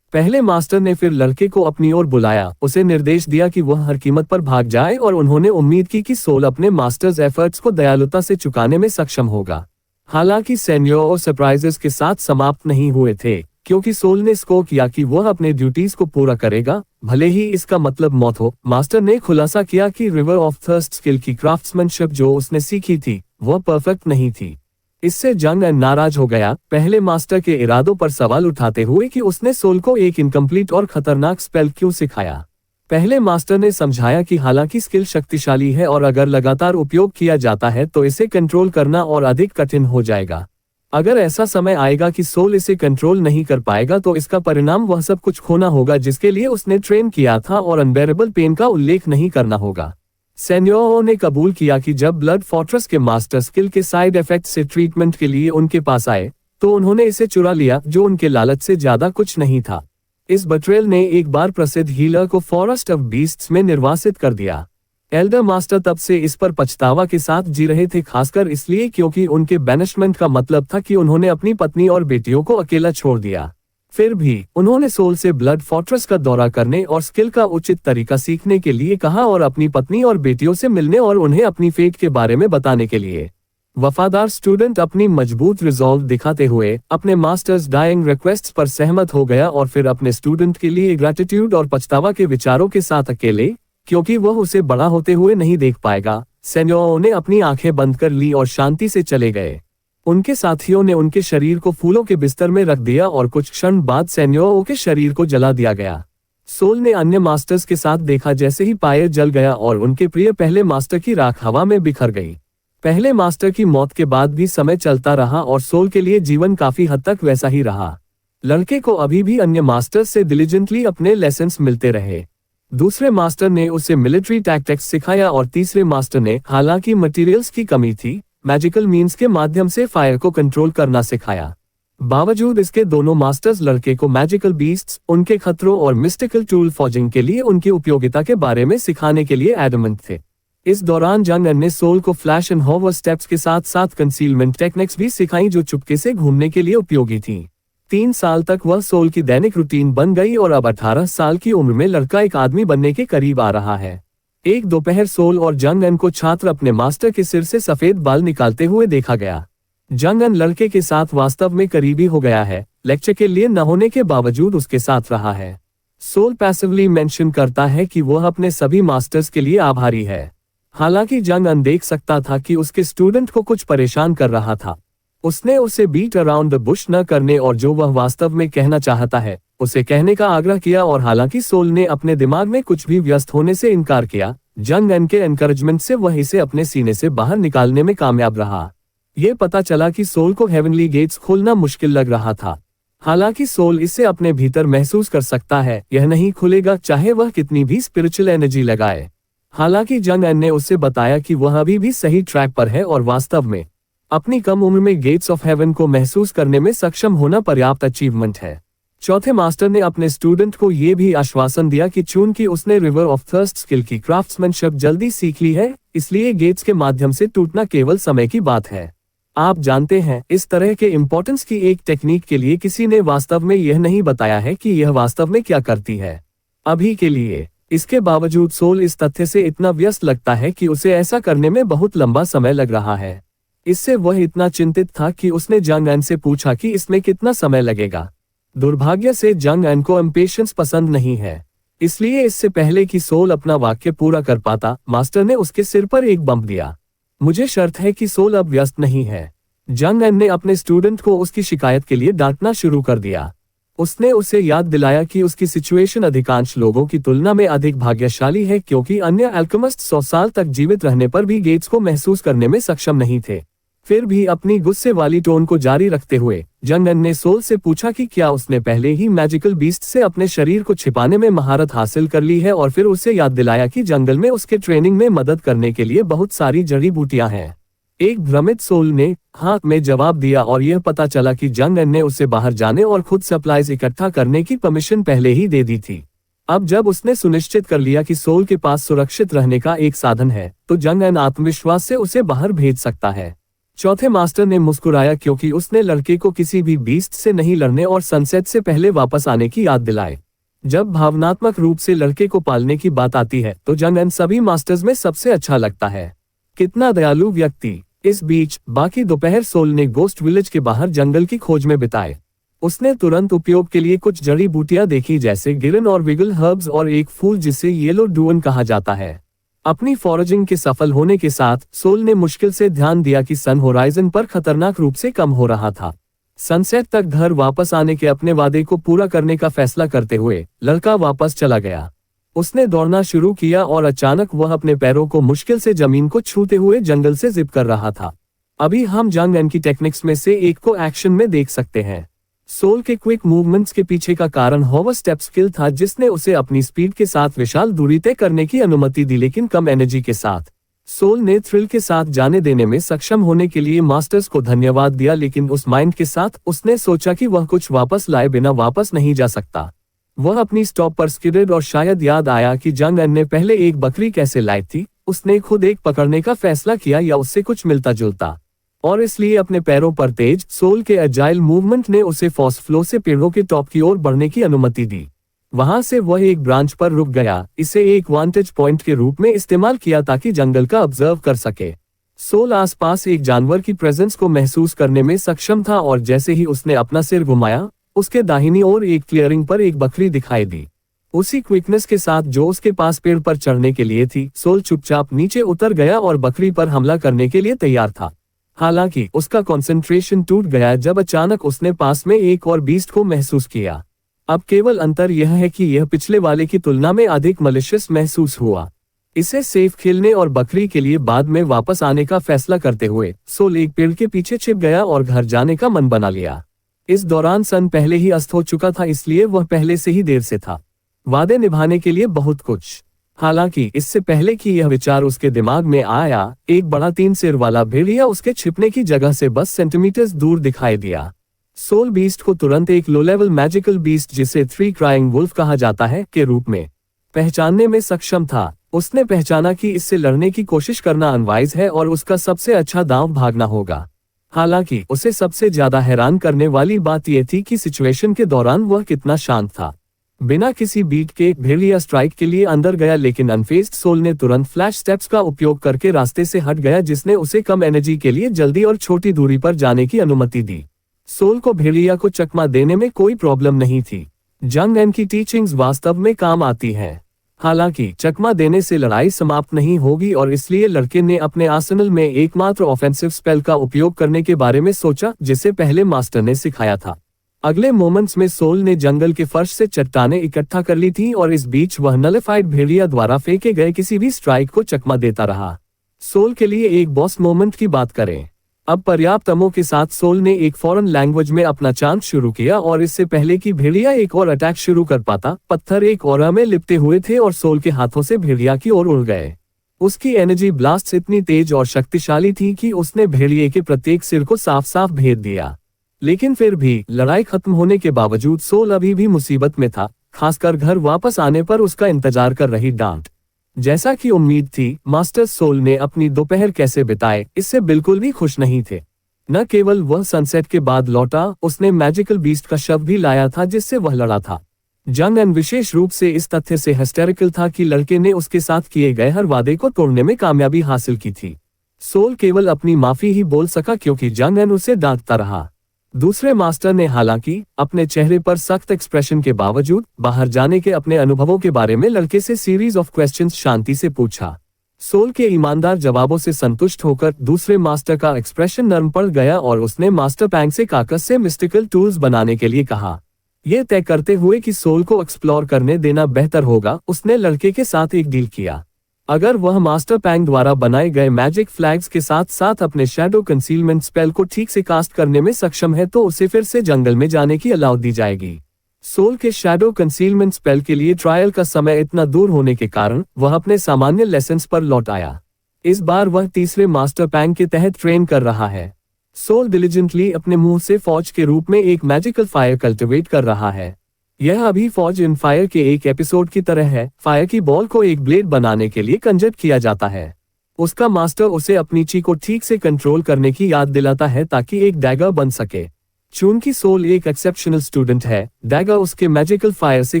पहले मास्टर ने फिर लड़के को अपनी ओर बुलाया, उसे निर्देश दिया कि वह हर कीमत पर भाग जाए और उन्होंने उम्मीद की कि सोल अपने मास्टर्स एफर्ट्स को दयालुता से चुकाने में सक्षम होगा। हालांकि सेन्योर और सरप्राइजेस के साथ समाप्त नहीं हुए थे, क्योंकि सोल ने स्को किया कि वह अपने ड्यूटीज को पूरा करेगा, भले ही इसका मतलब मौत हो। मास्टर ने खुलासा किया कि रिवर ऑफ थर्स्ट स्किल की क्राफ्ट्समैनशिप जो उसने सीखी थी वह परफेक्ट नहीं थी। इससे जंग एन नाराज हो गया, पहले मास्टर के इरादों पर सवाल उठाते हुए कि उसने सोल को एक इनकम्प्लीट और खतरनाक स्पेल क्यों सिखाया। पहले मास्टर ने समझाया कि हालांकि स्किल शक्तिशाली है और अगर लगातार उपयोग किया जाता है तो इसे कंट्रोल करना और अधिक कठिन हो जाएगा। अगर ऐसा समय आएगा कि सोल इसे कंट्रोल नहीं कर पाएगा तो इसका परिणाम वह सब कुछ खोना होगा जिसके लिए उसने ट्रेन किया था और अनबेरेबल पेन का उल्लेख नहीं करना होगा। सेन्योर ने कबूल किया कि जब ब्लड फोर्ट्रेस के मास्टर स्किल के साइड इफेक्ट से ट्रीटमेंट के लिए उनके पास आए तो उन्होंने इसे चुरा लिया, जो उनके लालच से ज्यादा कुछ नहीं था। इस बट्रेल ने एक बार प्रसिद्ध हीलर को फॉरेस्ट ऑफ बीस्ट्स में निर्वासित कर दिया। एल्डर मास्टर तब से इस पर पछतावा के साथ जी रहे थे, खासकर इसलिए क्योंकि उनके बैनिशमेंट का मतलब था कि उन्होंने अपनी पत्नी और बेटियों को अकेला छोड़ दिया। फिर भी उन्होंने सोल से ब्लड फोर्ट्रेस का दौरा करने और स्किल का उचित तरीका सीखने के लिए कहा और अपनी पत्नी और बेटियों से मिलने और उन्हें अपनी फेट के बारे में बताने के लिए। वफादार स्टूडेंट अपनी मजबूत रिजॉल्व दिखाते हुए अपने मास्टर्स डाइंग रिक्वेस्ट्स पर सहमत हो गया और फिर अपने स्टूडेंट के लिए ग्रैटिट्यूड और पछतावा के विचारों के साथ अकेले, क्योंकि वह उसे बड़ा होते हुए नहीं देख पाएगा, सेन्योर ने अपनी आंखें बंद कर ली और शांति से चले गए। उनके साथियों ने उनके शरीर को फूलों के बिस्तर में रख दिया और कुछ क्षण बाद सेन्योर के शरीर को जला दिया गया। सोल ने अन्य मास्टर्स के साथ देखा जैसे ही फायर जल गया और उनके प्रिय पहले मास्टर की राख हवा में बिखर गई। पहले मास्टर की मौत के बाद भी समय चलता रहा और सोल के लिए जीवन काफी हद तक वैसा ही रहा। लड़के को अभी भी अन्य मास्टर्स से डिलीजेंटली अपने लेसन्स मिलते रहे। दूसरे मास्टर ने उसे मिलिट्री टैक्टिक्स सिखाया और तीसरे मास्टर ने, हालांकि मटेरियल्स की कमी थी, मैजिकल मीन्स के माध्यम से फायर को कंट्रोल करना सिखाया। बावजूद इसके दोनों मास्टर्स लड़के को मैजिकल बीस्ट्स, उनके खतरों और मिस्टिकल टूल फॉर्जिंग के लिए उनकी उपयोगिता के बारे में सिखाने के लिए एडमेंट थे। इस दौरान जंग एन ने सोल को फ्लैश एंड होवर स्टेप्स के साथ साथ कंसीलमेंट टेक्निक्स भी सिखाई जो चुपके से घूमने के लिए उपयोगी थी। 3 साल तक वह सोल की दैनिक रूटीन बन गई और अब 18 साल की उम्र में लड़का एक आदमी बनने के करीब आ रहा है। एक दोपहर सोल और जंग एन को छात्र अपने मास्टर के सिर से सफेद बाल निकालते हुए देखा गया। जंग एन लड़के के साथ वास्तव में करीबी हो गया है, लेक्चर के लिए न होने के बावजूद उसके साथ रहा है। सोल पैसिवली मेंशन करता है कि वह अपने सभी मास्टर्स के लिए आभारी है। हालांकि जंग एन देख सकता था कि उसके स्टूडेंट को कुछ परेशान कर रहा था। उसने उसे बीट अराउंड द बुश न करने और जो वह वास्तव में कहना चाहता है उसे कहने का आग्रह किया और हालांकि सोल ने अपने दिमाग में कुछ भी व्यस्त होने से इनकार किया, जंग एन के एनकरेजमेंट से वह इसे अपने सीने से बाहर निकालने में कामयाब रहा। ये पता चला कि सोल को हेवनली गेट्स खोलना मुश्किल लग रहा था। हालांकि सोल इसे अपने भीतर महसूस कर सकता है, यह नहीं खुलेगा चाहे वह कितनी भी स्पिरिचुअल एनर्जी लगाए। हालांकि जंग एन ने उसे बताया कि वह अभी भी सही ट्रैक पर है और वास्तव में अपनी कम उम्र में गेट्स ऑफ हेवन को महसूस करने में सक्षम होना पर्याप्त अचीवमेंट है। चौथे मास्टर ने अपने स्टूडेंट को यह भी आश्वासन दिया कि चूंकि उसने रिवर ऑफ थर्स्ट स्किल की क्राफ्ट्समैनशिप जल्दी सीख ली है, इसलिए गेट्स के माध्यम से टूटना केवल समय की बात है। आप जानते हैं, इस तरह के इंपॉर्टेंस की एक टेक्निक के लिए किसी ने वास्तव में यह नहीं बताया है कि यह वास्तव में क्या करती है। अभी के लिए इसके बावजूद सोल इस तथ्य से इतना व्यस्त लगता है कि उसे ऐसा करने में बहुत लंबा समय लग रहा है। इससे वह इतना चिंतित था कि उसने जंग एन से पूछा कि इसमें कितना समय लगेगा। दुर्भाग्य से जंग एन को इम्पेशंस पसंद नहीं है, इसलिए इससे पहले कि सोल अपना वाक्य पूरा कर पाता, मास्टर ने उसके सिर पर एक बम्प दिया। मुझे शर्त है कि सोल अब व्यस्त नहीं है। जंग एन ने अपने स्टूडेंट को उसकी शिकायत के लिए डांटना शुरू कर दिया। उसने उसे याद दिलाया कि उसकी सिचुएशन अधिकांश लोगों की तुलना में अधिक भाग्यशाली है, क्योंकि अन्य अल्केमिस्ट 100 साल तक जीवित रहने पर भी गेट्स को महसूस करने में सक्षम नहीं थे। फिर भी अपनी गुस्से वाली टोन को जारी रखते हुए जंग एन ने सोल से पूछा कि क्या उसने पहले ही मैजिकल बीस्ट से अपने शरीर को छिपाने में महारत हासिल कर ली है, और फिर उसे याद दिलाया कि जंगल में उसके ट्रेनिंग में मदद करने के लिए बहुत सारी जड़ी बूटियां हैं। एक भ्रमित सोल ने हाँ में जवाब दिया और यह पता चला कि जंग एन ने उसे बाहर जाने और खुद सप्लाईज इकट्ठा करने की परमिशन पहले ही दे दी थी। अब जब उसने सुनिश्चित कर लिया कि सोल के पास सुरक्षित रहने का एक साधन है, तो जंग एन आत्मविश्वास से उसे बाहर भेज सकता है। चौथे मास्टर ने मुस्कुराया क्योंकि उसने लड़के को किसी भी बीस्ट से नहीं लड़ने और सनसेट से पहले वापस आने की याद दिलाए। जब भावनात्मक रूप से लड़के को पालने की बात आती है तो जंग एन सभी मास्टर्स में सबसे अच्छा लगता है। कितना दयालु व्यक्ति। इस बीच बाकी दोपहर सोल ने गोस्ट विलेज के बाहर जंगल की खोज में बिताए। उसने तुरंत उपयोग के लिए कुछ जड़ी बूटियां देखी जैसे गिरन और विगल हर्ब्स और एक फूल जिसे येलो डुअन कहा जाता है। अपनी फॉरेजिंग के सफल होने के साथ सोल ने मुश्किल से ध्यान दिया कि सन होराइजन पर खतरनाक रूप से कम हो रहा था। सनसेट तक घर वापस आने के अपने वादे को पूरा करने का फैसला करते हुए लड़का वापस चला गया। उसने दौड़ना शुरू किया और अचानक वह अपने पैरों को मुश्किल से जमीन को छूते हुए जंगल से जिप कर रहा था। अभी हम जंग एन की टेक्निक्स में से एक को एक्शन में देख सकते हैं। सोल के क्विक मूवमेंट्स के पीछे का कारण होवर स्टेप स्किल था जिसने उसे अपनी स्पीड के साथ विशाल दूरी तय करने की अनुमति दी, लेकिन कम एनर्जी के साथ। सोल ने थ्रिल के साथ जाने देने में सक्षम होने के लिए मास्टर्स को धन्यवाद दिया, लेकिन उस माइंड के साथ उसने सोचा कि वह कुछ वापस लाए बिना वापस नहीं जा सकता। वह अपनी स्टॉप पर स्किडेड और शायद याद आया कि जंग एन ने पहले एक बकरी कैसे लाई थी। उसने खुद एक पकड़ने का फैसला किया या उससे कुछ मिलता जुलता, और इसलिए अपने पैरों पर तेज सोल के अजाइल मूवमेंट ने उसे फॉस फ्लो से पेड़ों के टॉप की ओर बढ़ने की अनुमति दी। वहां से वह एक ब्रांच पर रुक गया, इसे एक वांटेज पॉइंट के रूप में इस्तेमाल किया ताकि जंगल का ऑब्जर्व कर सके। सोल आसपास एक जानवर की प्रेजेंस को महसूस करने में सक्षम था और जैसे ही उसने अपना सिर घुमाया, उसके दाहिनी ओर एक क्लियरिंग पर एक बकरी दिखाई दी। उसी क्विकनेस के साथ जो उसके पास पेड़ पर चढ़ने के लिए थी, सोल चुपचाप नीचे उतर गया और बकरी पर हमला करने के लिए तैयार था। हालांकि उसका कंसंट्रेशन टूट गया जब अचानक उसने पास में एक और बीस्ट को महसूस किया। अब केवल अंतर यह है कि यह पिछले वाले की तुलना में अधिक मलिशियस महसूस हुआ। इसे सेफ खेलने और बकरी के लिए बाद में वापस आने का फैसला करते हुए सोल एक पेड़ के पीछे छिप गया और घर जाने का मन बना लिया। इस दौरान सन पहले ही अस्त हो चुका था, इसलिए वह पहले से ही देर से था। वादे निभाने के लिए बहुत कुछ। हालांकि इससे पहले कि यह विचार उसके दिमाग में आया, एक बड़ा 3 सिर वाला भेड़िया उसके छिपने की जगह से बस सेंटीमीटर्स दूर दिखाई दिया। सोल बीस्ट को तुरंत एक लो लेवल मैजिकल बीस्ट जिसे 3 क्राइंग वुल्फ कहा जाता है के रूप में पहचानने में सक्षम था। उसने पहचाना कि इससे लड़ने की कोशिश करना अनवाइज है और उसका सबसे अच्छा दांव भागना होगा। हालांकि उसे सबसे ज्यादा हैरान करने वाली बात यह थी कि सिचुएशन के दौरान वह कितना शांत था। बिना किसी बीट के भेड़िया स्ट्राइक के लिए अंदर गया, लेकिन अनफेज्ड सोल ने तुरंत फ्लैश स्टेप्स का उपयोग करके रास्ते से हट गया, जिसने उसे कम एनर्जी के लिए जल्दी और छोटी दूरी पर जाने की अनुमति दी। सोल को भेड़िया को चकमा देने में कोई प्रॉब्लम नहीं थी। जंग एन की टीचिंग्स वास्तव में काम आती हैं। हालांकि चकमा देने से लड़ाई समाप्त नहीं होगी और इसलिए लड़के ने अपने आर्सेनल में एकमात्र ऑफेंसिव स्पेल का उपयोग करने के बारे में सोचा जिसे पहले मास्टर ने सिखाया था। अगले मोमेंट्स में सोल ने जंगल के फर्श से चट्टानें इकट्ठा कर ली थी और इस बीच वह नलिफाइड भेड़िया द्वारा फेंके गए किसी भी स्ट्राइक को चकमा देता रहा। सोल के लिए एक बॉस मोमेंट की बात करें। अब पर्याप्त अमो के साथ सोल ने एक फॉरेन लैंग्वेज में अपना चांस शुरू किया और इससे पहले कि भेड़िया एक और अटैक शुरू कर पाता, पत्थर एक ऑरा में लिपटे हुए थे और सोल के हाथों से भेड़िया की ओर उड़ गए। उसकी एनर्जी ब्लास्ट इतनी तेज और शक्तिशाली थी कि उसने भेड़िए के प्रत्येक सिर को साफ साफ भेद दिया। लेकिन फिर भी लड़ाई खत्म होने के बावजूद सोल अभी भी मुसीबत में था, खासकर घर वापस आने पर उसका इंतजार कर रही डांट। जैसा कि उम्मीद थी, मास्टर सोल ने अपनी दोपहर कैसे बिताए इससे बिल्कुल भी खुश नहीं थे। न केवल वह सनसेट के बाद लौटा, उसने मैजिकल बीस्ट का शव भी लाया था जिससे वह लड़ा था। जंग एन विशेष रूप से इस तथ्य से हिस्टेरिकल था कि लड़के ने उसके साथ किए गए हर वादे को तोड़ने में कामयाबी हासिल की थी। सोल केवल अपनी माफी ही बोल सका क्योंकि जंग एन उसे डांटता रहा। दूसरे मास्टर ने हालांकि अपने चेहरे पर सख्त एक्सप्रेशन के बावजूद बाहर जाने के अपने अनुभवों के बारे में लड़के से सीरीज ऑफ क्वेश्चंस शांति से पूछा। सोल के ईमानदार जवाबों से संतुष्ट होकर दूसरे मास्टर का एक्सप्रेशन नरम पड़ गया और उसने मास्टर पैंग से कागज से मिस्टिकल टूल्स बनाने के लिए कहा। यह तय करते हुए कि सोल को एक्सप्लोर करने देना बेहतर होगा, उसने लड़के के साथ एक डील किया। अगर वह मास्टर पैंग द्वारा बनाए गए मैजिक फ्लैग्स के साथ साथ अपने शैडो कंसीलमेंट स्पेल को ठीक से कास्ट करने में सक्षम है तो उसे फिर से जंगल में जाने की अलाउ दी जाएगी। सोल के शैडो कंसीलमेंट स्पेल के लिए ट्रायल का समय इतना दूर होने के कारण वह अपने सामान्य लेसन्स पर लौट आया। इस बार वह तीसरे मास्टर पैंग के तहत ट्रेन कर रहा है। सोल डिलिजेंटली अपने मुंह से फौज के रूप में एक मैजिकल फायर कल्टिवेट कर रहा है। यह अभी फौज इन फायर के एक एपिसोड की तरह है। फायर की बॉल को एक ब्लेड बनाने के लिए कंजर्ट किया जाता है। उसका मास्टर उसे अपनी ची को ठीक से कंट्रोल करने की याद दिलाता है ताकि एक डैगर बन सके। चूंकि सोल एक एक्सेप्शनल स्टूडेंट है, डैगर उसके मैजिकल फायर से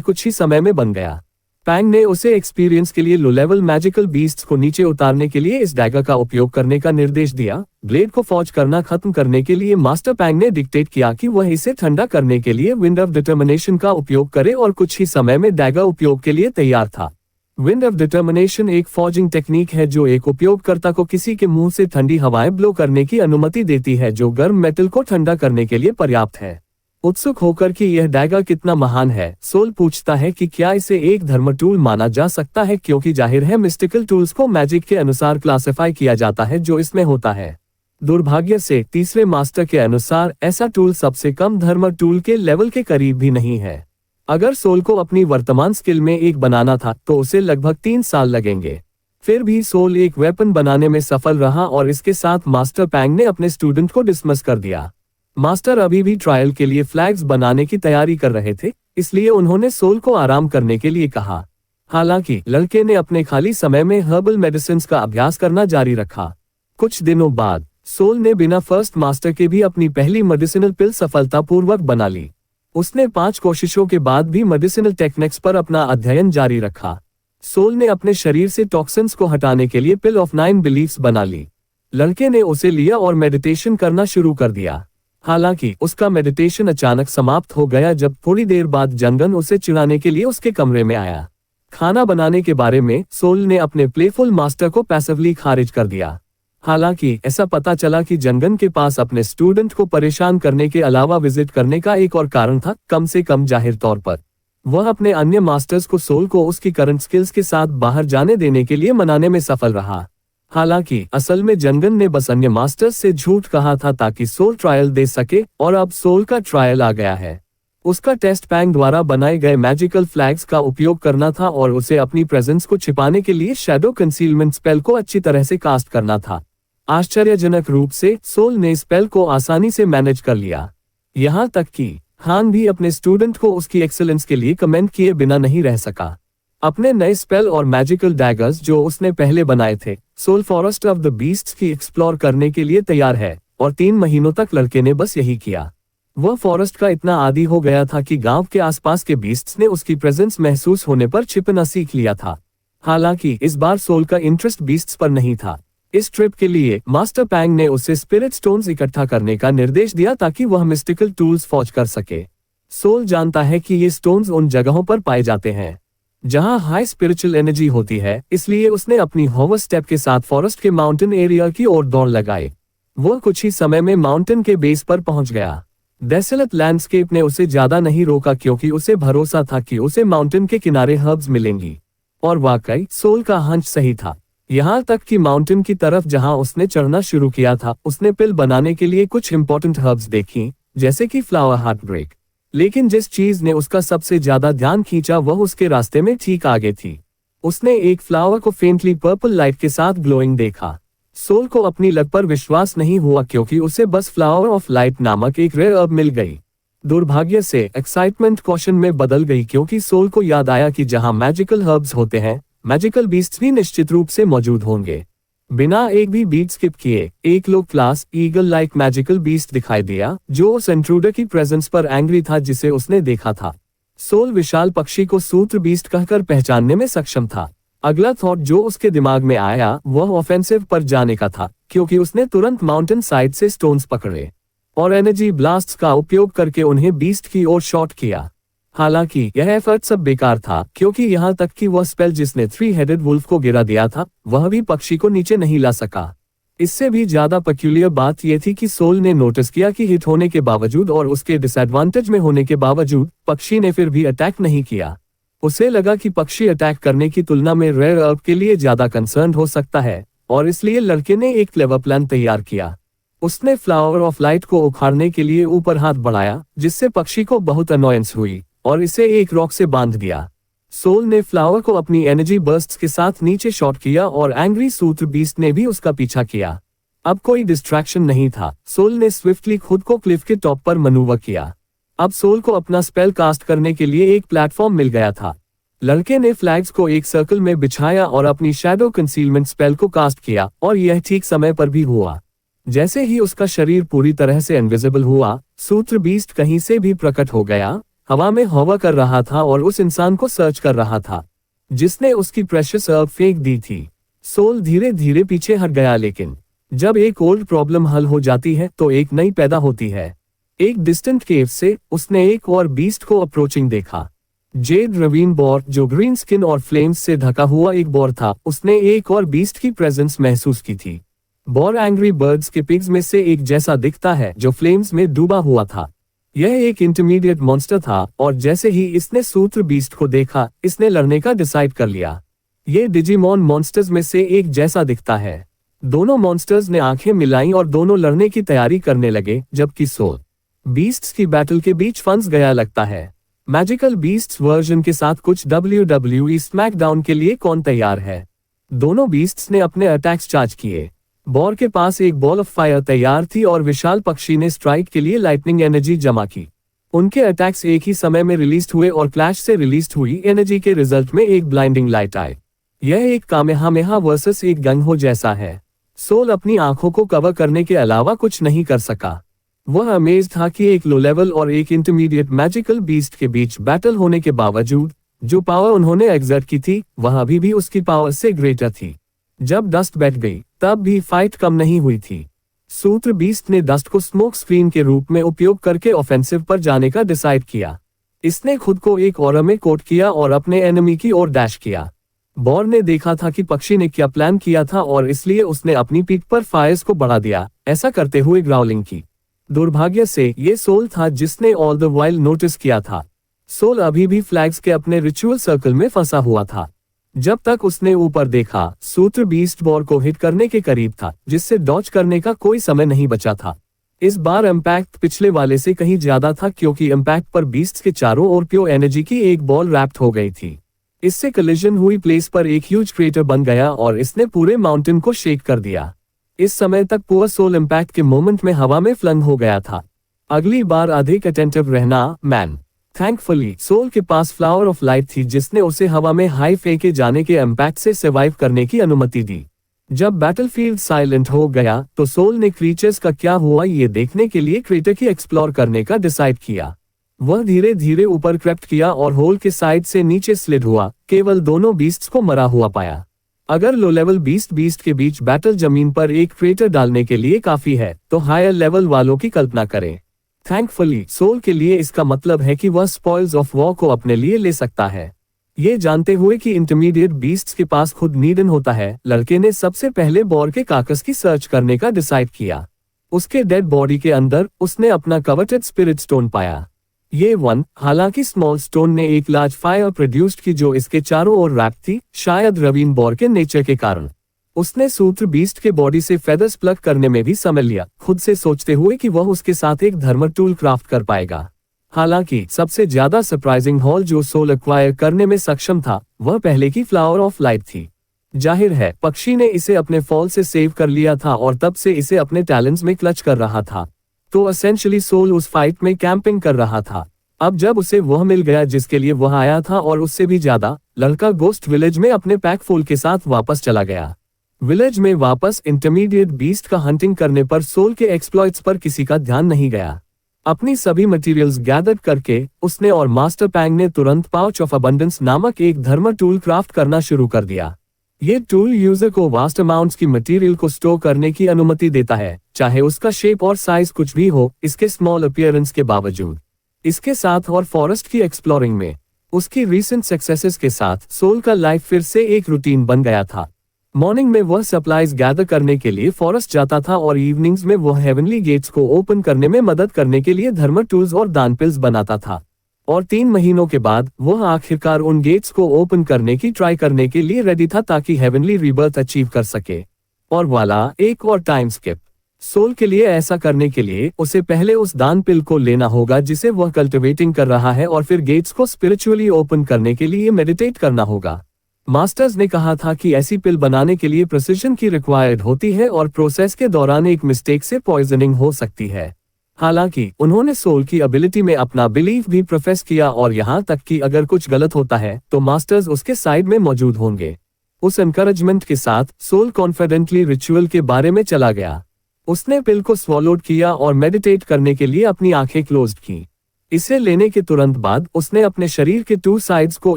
कुछ ही समय में बन गया। पैंग ने उसे एक्सपीरियंस के लिए लो लेवल मैजिकल बीस्ट्स को नीचे उतारने के लिए इस डैगर का उपयोग करने का निर्देश दिया। ब्लेड को फौज करना खत्म करने के लिए मास्टर पैंग ने डिक्टेट किया कि वह इसे ठंडा करने के लिए विंड ऑफ डिटर्मिनेशन का उपयोग करे और कुछ ही समय में डैगर उपयोग के लिए तैयार था। विंड ऑफ डिटर्मिनेशन एक फॉर्जिंग टेक्निक है जो एक उपयोगकर्ता को किसी के मुंह से ठंडी हवाएं ब्लो करने की अनुमति देती है जो गर्म मेटल को ठंडा करने के लिए पर्याप्त है। उत्सुक होकर कि यह डैगर कितना महान है, सोल पूछता है कि क्या इसे एक धर्म टूल माना जा सकता है, क्योंकि जाहिर है मिस्टिकल टूल्स को मैजिक के अनुसार क्लासिफाई किया जाता है जो इसमें होता है। दुर्भाग्य से तीसरे मास्टर के अनुसार ऐसा टूल सबसे कम धर्म टूल के लेवल के करीब भी नहीं है। अगर सोल को अपनी वर्तमान स्किल में एक बनाना था तो उसे लगभग 3 साल लगेंगे। फिर भी सोल एक वेपन बनाने में सफल रहा और इसके साथ मास्टर पैंग ने अपने स्टूडेंट को डिसमिस कर दिया। मास्टर अभी भी ट्रायल के लिए फ्लैग्स बनाने की तैयारी कर रहे थे, इसलिए उन्होंने सोल को आराम करने के लिए कहा। हालांकि लड़के ने अपने खाली समय में हर्बल मेडिसिन का अभ्यास करना जारी रखा। कुछ दिनों बाद सोल ने बिना फर्स्ट मास्टर के भी अपनी पहली मेडिसिनल पिल सफलतापूर्वक बना ली। उसने 5 कोशिशों के बाद भी मेडिसिनल टेक्निक्स पर अपना अध्ययन जारी रखा। सोल ने अपने शरीर से टॉक्सिन्स को हटाने के लिए पिल ऑफ 9 बिलीफ्स बना ली। लड़के ने उसे लिया और मेडिटेशन करना शुरू कर दिया। हालांकि उसका मेडिटेशन अचानक समाप्त हो गया जब थोड़ी देर बाद जंगन उसे चिढ़ाने के लिए उसके कमरे में आया। खाना बनाने के बारे में सोल ने अपने प्लेफुल मास्टर को पैसिवली खारिज कर दिया। हालांकि ऐसा पता चला कि जंगन के पास अपने स्टूडेंट को परेशान करने के अलावा विजिट करने का एक और कारण था, कम से कम जाहिर तौर पर। वह अपने अन्य मास्टर्स को सोल को उसकी करंट स्किल्स के साथ बाहर जाने देने के लिए मनाने में सफल रहा। हालांकि असल में जंगन ने बस अन्य मास्टर्स से झूठ कहा था ताकि सोल ट्रायल दे सके, और अब सोल का ट्रायल आ गया है। उसका टेस्ट पैंग द्वारा बनाए गए मैजिकल फ्लैग्स का उपयोग करना था और उसे अपनी प्रेजेंस को छिपाने के लिए शैडो कंसीलमेंट स्पेल को अच्छी तरह से कास्ट करना था। आश्चर्यजनक रूप से सोल ने स्पेल को आसानी से मैनेज कर लिया। यहाँ तक कि हान भी अपने स्टूडेंट को उसकी एक्सेलेंस के लिए कमेंट किए बिना नहीं रह सका। अपने नए स्पेल और मैजिकल डैगर्स जो उसने पहले बनाए थे, Sol forest of the beasts की एक्सप्लोर करने के लिए तैयार है, और 3 महीनों तक लड़के ने बस यही किया। वह फॉरेस्ट का इतना आदी हो गया था कि गांव के आसपास के बीस्ट्स ने उसकी प्रेजेंस महसूस होने पर छिपना सीख लिया था। हालांकि इस बार सोल का इंटरेस्ट बीस्ट्स पर नहीं था। इस ट्रिप के लिए मास्टर पैंग ने उसे स्पिरिट स्टोन्स इकट्ठा करने का निर्देश दिया ताकि वह मिस्टिकल टूल्स फौज कर सके। सोल जानता है कि ये स्टोन्स उन जगहों पर पाए जाते हैं जहां हाई स्पिरिचुअल एनर्जी होती है, इसलिए उसने अपनी होवर स्टेप के साथ फॉरेस्ट के माउंटेन एरिया की ओर दौड़ लगाई। वह कुछ ही समय में माउंटेन के बेस पर पहुंच गया। डेसोलेट लैंडस्केप ने उसे ज्यादा नहीं रोका क्योंकि उसे भरोसा था कि उसे माउंटेन के किनारे हर्ब्स मिलेंगी, और वाकई सोल का हंच सही था। यहाँ तक कि माउंटेन की तरफ जहाँ उसने चढ़ना शुरू किया था, उसने पिल बनाने के लिए कुछ इंपॉर्टेंट हर्ब्स देखी, जैसे कि फ्लावर हार्ट ब्रेक। लेकिन जिस चीज ने उसका सबसे ज्यादा ध्यान खींचा वह उसके रास्ते में ठीक आगे थी। उसने एक फ्लावर को फेंटली पर्पल लाइट के साथ ग्लोइंग देखा। सोल को अपनी लक पर विश्वास नहीं हुआ क्योंकि उसे बस फ्लावर ऑफ लाइट नामक एक रेयर हर्ब मिल गई। दुर्भाग्य से एक्साइटमेंट कॉशन में बदल गई क्योंकि सोल को याद आया कि जहां मैजिकल हर्ब्स होते हैं, मैजिकल बीस्ट्स भी निश्चित रूप से मौजूद होंगे। बिना एक भी बीट स्किप किए एक low class eagle like magical beast दिखाई दिया जो उस इंट्रूडर की प्रेजेंस पर एंग्री था जिसे उसने देखा था। सोल विशाल पक्षी को सूत्र बीस्ट कहकर पहचानने में सक्षम था। अगला थॉट जो उसके दिमाग में आया वह ऑफेंसिव पर जाने का था, क्योंकि उसने तुरंत माउंटेन साइड से स्टोन्स पकड़े और एनर्जी ब्लास्ट्स का उपयोग करके उन्हें बीस्ट की ओर शॉट किया। हालांकि यह एफर्ट सब बेकार था क्योंकि यहाँ तक कि वह स्पेल जिसने 3 हेडेड वुल्फ को गिरा दिया था वह भी पक्षी को नीचे नहीं ला सका। इससे भी ज्यादा पेक्यूलियर बात यह थी कि सोल ने नोटिस किया कि हिट होने के बावजूद और उसके डिसएडवांटेज में होने के बावजूद पक्षी ने फिर भी अटैक नहीं किया। उसे लगा कि पक्षी अटैक करने की तुलना में रेयर हर्ब के लिए ज्यादा कंसर्न हो सकता है, और इसलिए लड़के ने एक क्लेवर प्लान तैयार किया। उसने फ्लावर ऑफ लाइट को उखाड़ने के लिए ऊपर हाथ बढ़ाया, जिससे पक्षी को बहुत अनोयंस हुई, और इसे एक रॉक से बांध दिया। सोल ने फ्लावर को अपनी एनर्जी बर्स्ट्स के साथ नीचे शॉट किया और एंग्री सूत्र बीस्ट ने भी उसका पीछा किया। अब कोई डिस्ट्रैक्शन नहीं था। सोल ने स्विफ्टली खुद को क्लिफ के टॉप पर मनूवर किया। अब सोल को अपना स्पेल कास्ट करने के लिए एक प्लेटफॉर्म मिल गया था। लड़के ने फ्लैग्स को एक सर्कल में बिछाया और अपनी शैडो कंसीलमेंट स्पेल को कास्ट किया, और यह ठीक समय पर भी हुआ। जैसे ही उसका शरीर पूरी तरह से इनविजिबल हुआ, सूत्र बीस्ट कहीं से भी प्रकट हो गया, हवा में हवा कर रहा था और उस इंसान को सर्च कर रहा था जिसने उसकी प्रेशियस अर्ब फेंक दी थी। सोल धीरे धीरे पीछे हट गया, लेकिन जब एक ओल्ड प्रॉब्लम हल हो जाती है तो एक नई पैदा होती है। एक डिस्टेंट केव से उसने एक और बीस्ट को अप्रोचिंग देखा। जेड रवीन बॉर, जो ग्रीन स्किन और फ्लेम्स से ढका हुआ एक बॉर था, उसने एक और बीस्ट की प्रेजेंस महसूस की थी। बॉर एंग्री बर्ड्स के पिग्स में से एक जैसा दिखता है जो फ्लेम्स में डूबा हुआ था। यह एक इंटरमीडिएट मॉन्स्टर था, और जैसे ही इसने सूत्र बीस्ट को देखा, इसने लड़ने का डिसाइड कर लिया। ये डिजिमॉन मॉन्स्टर्स में से एक जैसा दिखता है। दोनों मॉन्स्टर्स ने आंखें मिलाई और दोनों लड़ने की तैयारी करने लगे, जबकि सोल बीस्ट्स की बैटल के बीच फंस गया लगता है। मैजिकल बीस्ट्स वर्जन के साथ कुछ WWE स्मैकडाउन के लिए कौन तैयार है? दोनों बीस्ट्स ने अपने अटैक्स चार्ज किए। बॉर के पास एक बॉल ऑफ फायर तैयार थी और विशाल पक्षी ने स्ट्राइक के लिए लाइटनिंग एनर्जी जमा की। उनके अटैक्स एक ही समय में रिलीज हुए और क्लैश से रिलीज हुई एनर्जी के रिजल्ट में एक ब्लाइंडिंग लाइट आई। यह एक कामेहामेहा वर्सेस एक गंग-हो जैसा है। सोल अपनी आंखों को कवर करने के अलावा कुछ नहीं कर सका। वह अमेज था कि एक लो लेवल और एक इंटरमीडिएट मैजिकल बीस्ट के बीच बैटल होने के बावजूद जो पावर उन्होंने एग्जर्ट की थी, वह अभी भी उसकी पावर से ग्रेटर थी। जब डस्ट बैठ गई, तब भी फाइट कम नहीं हुई थी। सूत्र बीस्ट ने डस्ट को स्मोक स्क्रीन के रूप में उपयोग करके ऑफेंसिव पर जाने का डिसाइड किया। इसने खुद को एक ऑरा में कोट किया और अपने एनिमी की ओर डैश किया। बॉर ने देखा था कि पक्षी ने क्या प्लान किया था, और इसलिए उसने अपनी पीठ पर फायर्स को बढ़ा दिया, ऐसा करते हुए ग्राउलिंग की। दुर्भाग्य से ये सोल था जिसने ऑल द वाइल नोटिस किया था। सोल अभी भी फ्लैग्स के अपने रिचुअल सर्कल में फंसा हुआ था। जब तक उसने ऊपर देखा, सूत्र बीस्ट बॉर को हिट करने के करीब था, जिससे डॉज करने का कोई समय नहीं बचा था। इस बार इम्पैक्ट पिछले वाले से कहीं ज्यादा था, क्योंकि इम्पैक्ट पर बीस्ट के चारों ओर प्योर एनर्जी की एक बॉल रैप्ट हो गई थी। इससे कलिजन हुई प्लेस पर एक ह्यूज क्रेटर बन गया और इसने पूरे माउंटेन को शेक कर दिया। इस समय तक पुअर सोल इम्पैक्ट के मोमेंट में हवा में फ्लंग हो गया था। अगली बार अधिक अटेंटिव रहना, मैन। थैंकफुली सोल के पास फ्लावर ऑफ लाइट थी, जिसने उसे हवा में हाई फेंके जाने के इम्पैक्ट से सर्वाइव करने की अनुमति दी। जब बैटलफील्ड साइलेंट हो गया, तो सोल ने क्रीचर्स का क्या हुआ ये देखने के लिए क्रेटर की एक्सप्लोर करने का डिसाइड किया। वह धीरे धीरे ऊपर क्रेप्ट किया और होल के साइड से नीचे स्लिड हुआ, केवल दोनों बीस्ट्स को मरा हुआ पाया। अगर लो लेवल बीस्ट के बीच बैटल जमीन पर एक क्रेटर डालने के लिए काफी है, तो हायर लेवल वालों की कल्पना करें। थैंकफुली सोल के लिए इसका मतलब है कि वह स्पॉइल्स ऑफ वॉर को अपने लिए ले सकता है। ये जानते हुए कि इंटरमीडिएट बीस्ट्स के पास खुद नीडन होता है, लड़के ने सबसे पहले बॉर के काकस की सर्च करने का डिसाइड किया। उसके डेड बॉडी के अंदर उसने अपना कवटेड स्पिरिट स्टोन पाया। ये वन, हालांकि स्मॉल स्टोन ने एक लार्ज फायर प्रोड्यूस्ड की जो इसके चारों ओर रैप थी, शायद रवीन बॉर के नेचर के कारण। उसने सूत्र बीस्ट के बॉडी से फेदर्स प्लग करने में भी समय लिया, खुद से सोचते हुए कि वह उसके साथ एक धर्मर टूल क्राफ्ट कर पाएगा। हालांकि सबसे ज्यादा सरप्राइजिंग हॉल जो सोल एक्वायर करने में सक्षम था, वह पहले की फ्लावर ऑफ लाइट थी। जाहिर है पक्षी ने इसे अपने फॉल से सेव कर लिया था और तब से इसे अपने टैलेंट्स में क्लच कर रहा था। तो एसेंशियली सोल उस फाइट में कैंपिंग कर रहा था। अब जब उसे वह मिल गया जिसके लिए वह आया था और उससे भी ज्यादा, लड़का गोस्ट विलेज में अपने पैक फुल के साथ वापस चला गया। विलेज में वापस इंटरमीडिएट बीस्ट का हंटिंग करने पर सोल के एक्सप्लॉइट्स पर किसी का ध्यान नहीं गया। अपनी सभी मटेरियल्स गैदर करके उसने और मास्टर पैंग ने तुरंत पाउच ऑफ अबंडेंस नामक एक धर्मर टूल क्राफ्ट करना शुरू कर दिया। ये टूल यूजर को वास्ट अमाउंट्स की मटेरियल को स्टोर करने की अनुमति देता है, चाहे उसका शेप और साइज कुछ भी हो, इसके स्मॉल अपीयरेंस के बावजूद। इसके साथ और फॉरेस्ट की एक्सप्लोरिंग में उसकी रीसेंट सक्सेसेस के साथ सोल का लाइफ फिर से एक रूटीन बन गया था। मॉर्निंग में वह सप्लाईज गैदर करने के लिए फॉरेस्ट जाता था और इवनिंग्स में वह हेवनली गेट्स को ओपन करने में मदद करने के लिए धर्मर टूल्स और दान पिल्स बनाता था। और 3 महीनों के बाद वह आखिरकार उन गेट्स को ओपन करने की ट्राई करने के लिए रेडी था ताकि हेवनली रीबर्थ अचीव कर सके। और वाला, एक और टाइम स्किप। सोल के लिए ऐसा करने के लिए उसे पहले उस दान पिल को लेना होगा जिसे वह कल्टिवेटिंग कर रहा है, और फिर गेट्स को स्पिरिचुअली ओपन करने के लिए मेडिटेट करना होगा। मास्टर्स ने कहा था कि ऐसी पिल बनाने के लिए प्रिसिजन की रिक्वायर्ड होती है और प्रोसेस के दौरान एक मिस्टेक से पॉइजनिंग हो सकती है। हालांकि उन्होंने सोल की एबिलिटी में अपना बिलीफ भी प्रोफेस किया, और यहाँ तक कि अगर कुछ गलत होता है तो मास्टर्स उसके साइड में मौजूद होंगे। उस एनकरेजमेंट के साथ सोल कॉन्फिडेंटली रिचुअल के बारे में चला गया। उसने पिल को स्वॉलोड किया और मेडिटेट करने के लिए अपनी आंखें क्लोज्ड की। इसे लेने के तुरंत बाद उसने अपने शरीर के 2 साइड्स को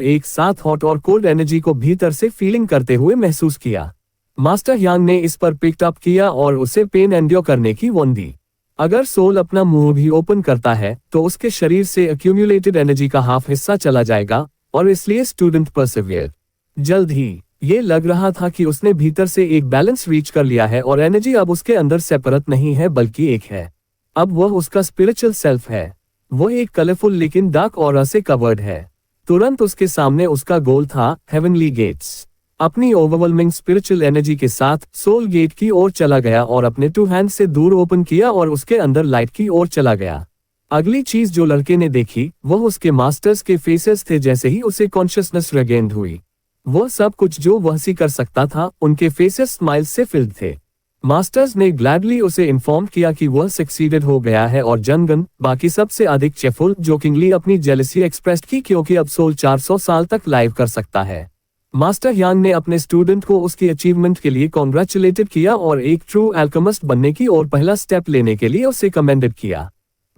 एक साथ हॉट और कोल्ड एनर्जी को भीतर से फीलिंग करते हुए महसूस किया। मास्टर यांग ने इस पर पिक्ड अप किया और उसे पेन एंड्योर करने की वॉर्न दी। अगर सोल अपना मुंह भी ओपन करता है तो उसके शरीर से एक्यूमुलेटेड एनर्जी का हाफ हिस्सा चला जाएगा, और इसलिए स्टूडेंट परसिवियर। जल्द ही ये लग रहा था कि उसने भीतर से एक बैलेंस रीच कर लिया है और एनर्जी अब उसके अंदर सेपरेट नहीं है बल्कि एक है। अब वह उसका स्पिरिचुअल सेल्फ है। वह एक कलरफुल लेकिन डार्क ऑरा से कवर्ड है। तुरंत उसके सामने उसका गोल था, हेवनली गेट्स। अपनी ओवरवेलमिंग स्पिरिचुअल एनर्जी के साथ सोल गेट की ओर चला गया और अपने 2 हैंड से दूर ओपन किया और उसके अंदर लाइट की ओर चला गया। अगली चीज जो लड़के ने देखी वह उसके मास्टर्स के फेसेस थे। जैसे ही उसे कॉन्शियसनेस रिगेन्ड हुई, वह सब कुछ जो वह सी कर सकता था उनके फेसेस स्माइल से फिल्ड थे। मास्टर्स ने ग्लैडली उसे इन्फॉर्म किया कि वह सक्सीडेड हो गया है, और जनगन बाकी सबसे अधिक चेफुल जोकिंगली अपनी जेलसी एक्सप्रेस की क्योंकि अब सोल 400 साल तक लाइव कर सकता है। मास्टर यांग ने अपने स्टूडेंट को उसकी अचीवमेंट के लिए कॉन्ग्रेचुलेटेड किया और एक ट्रू अल्केमिस्ट बनने की और पहला स्टेप लेने के लिए उसे कमेंडेड किया।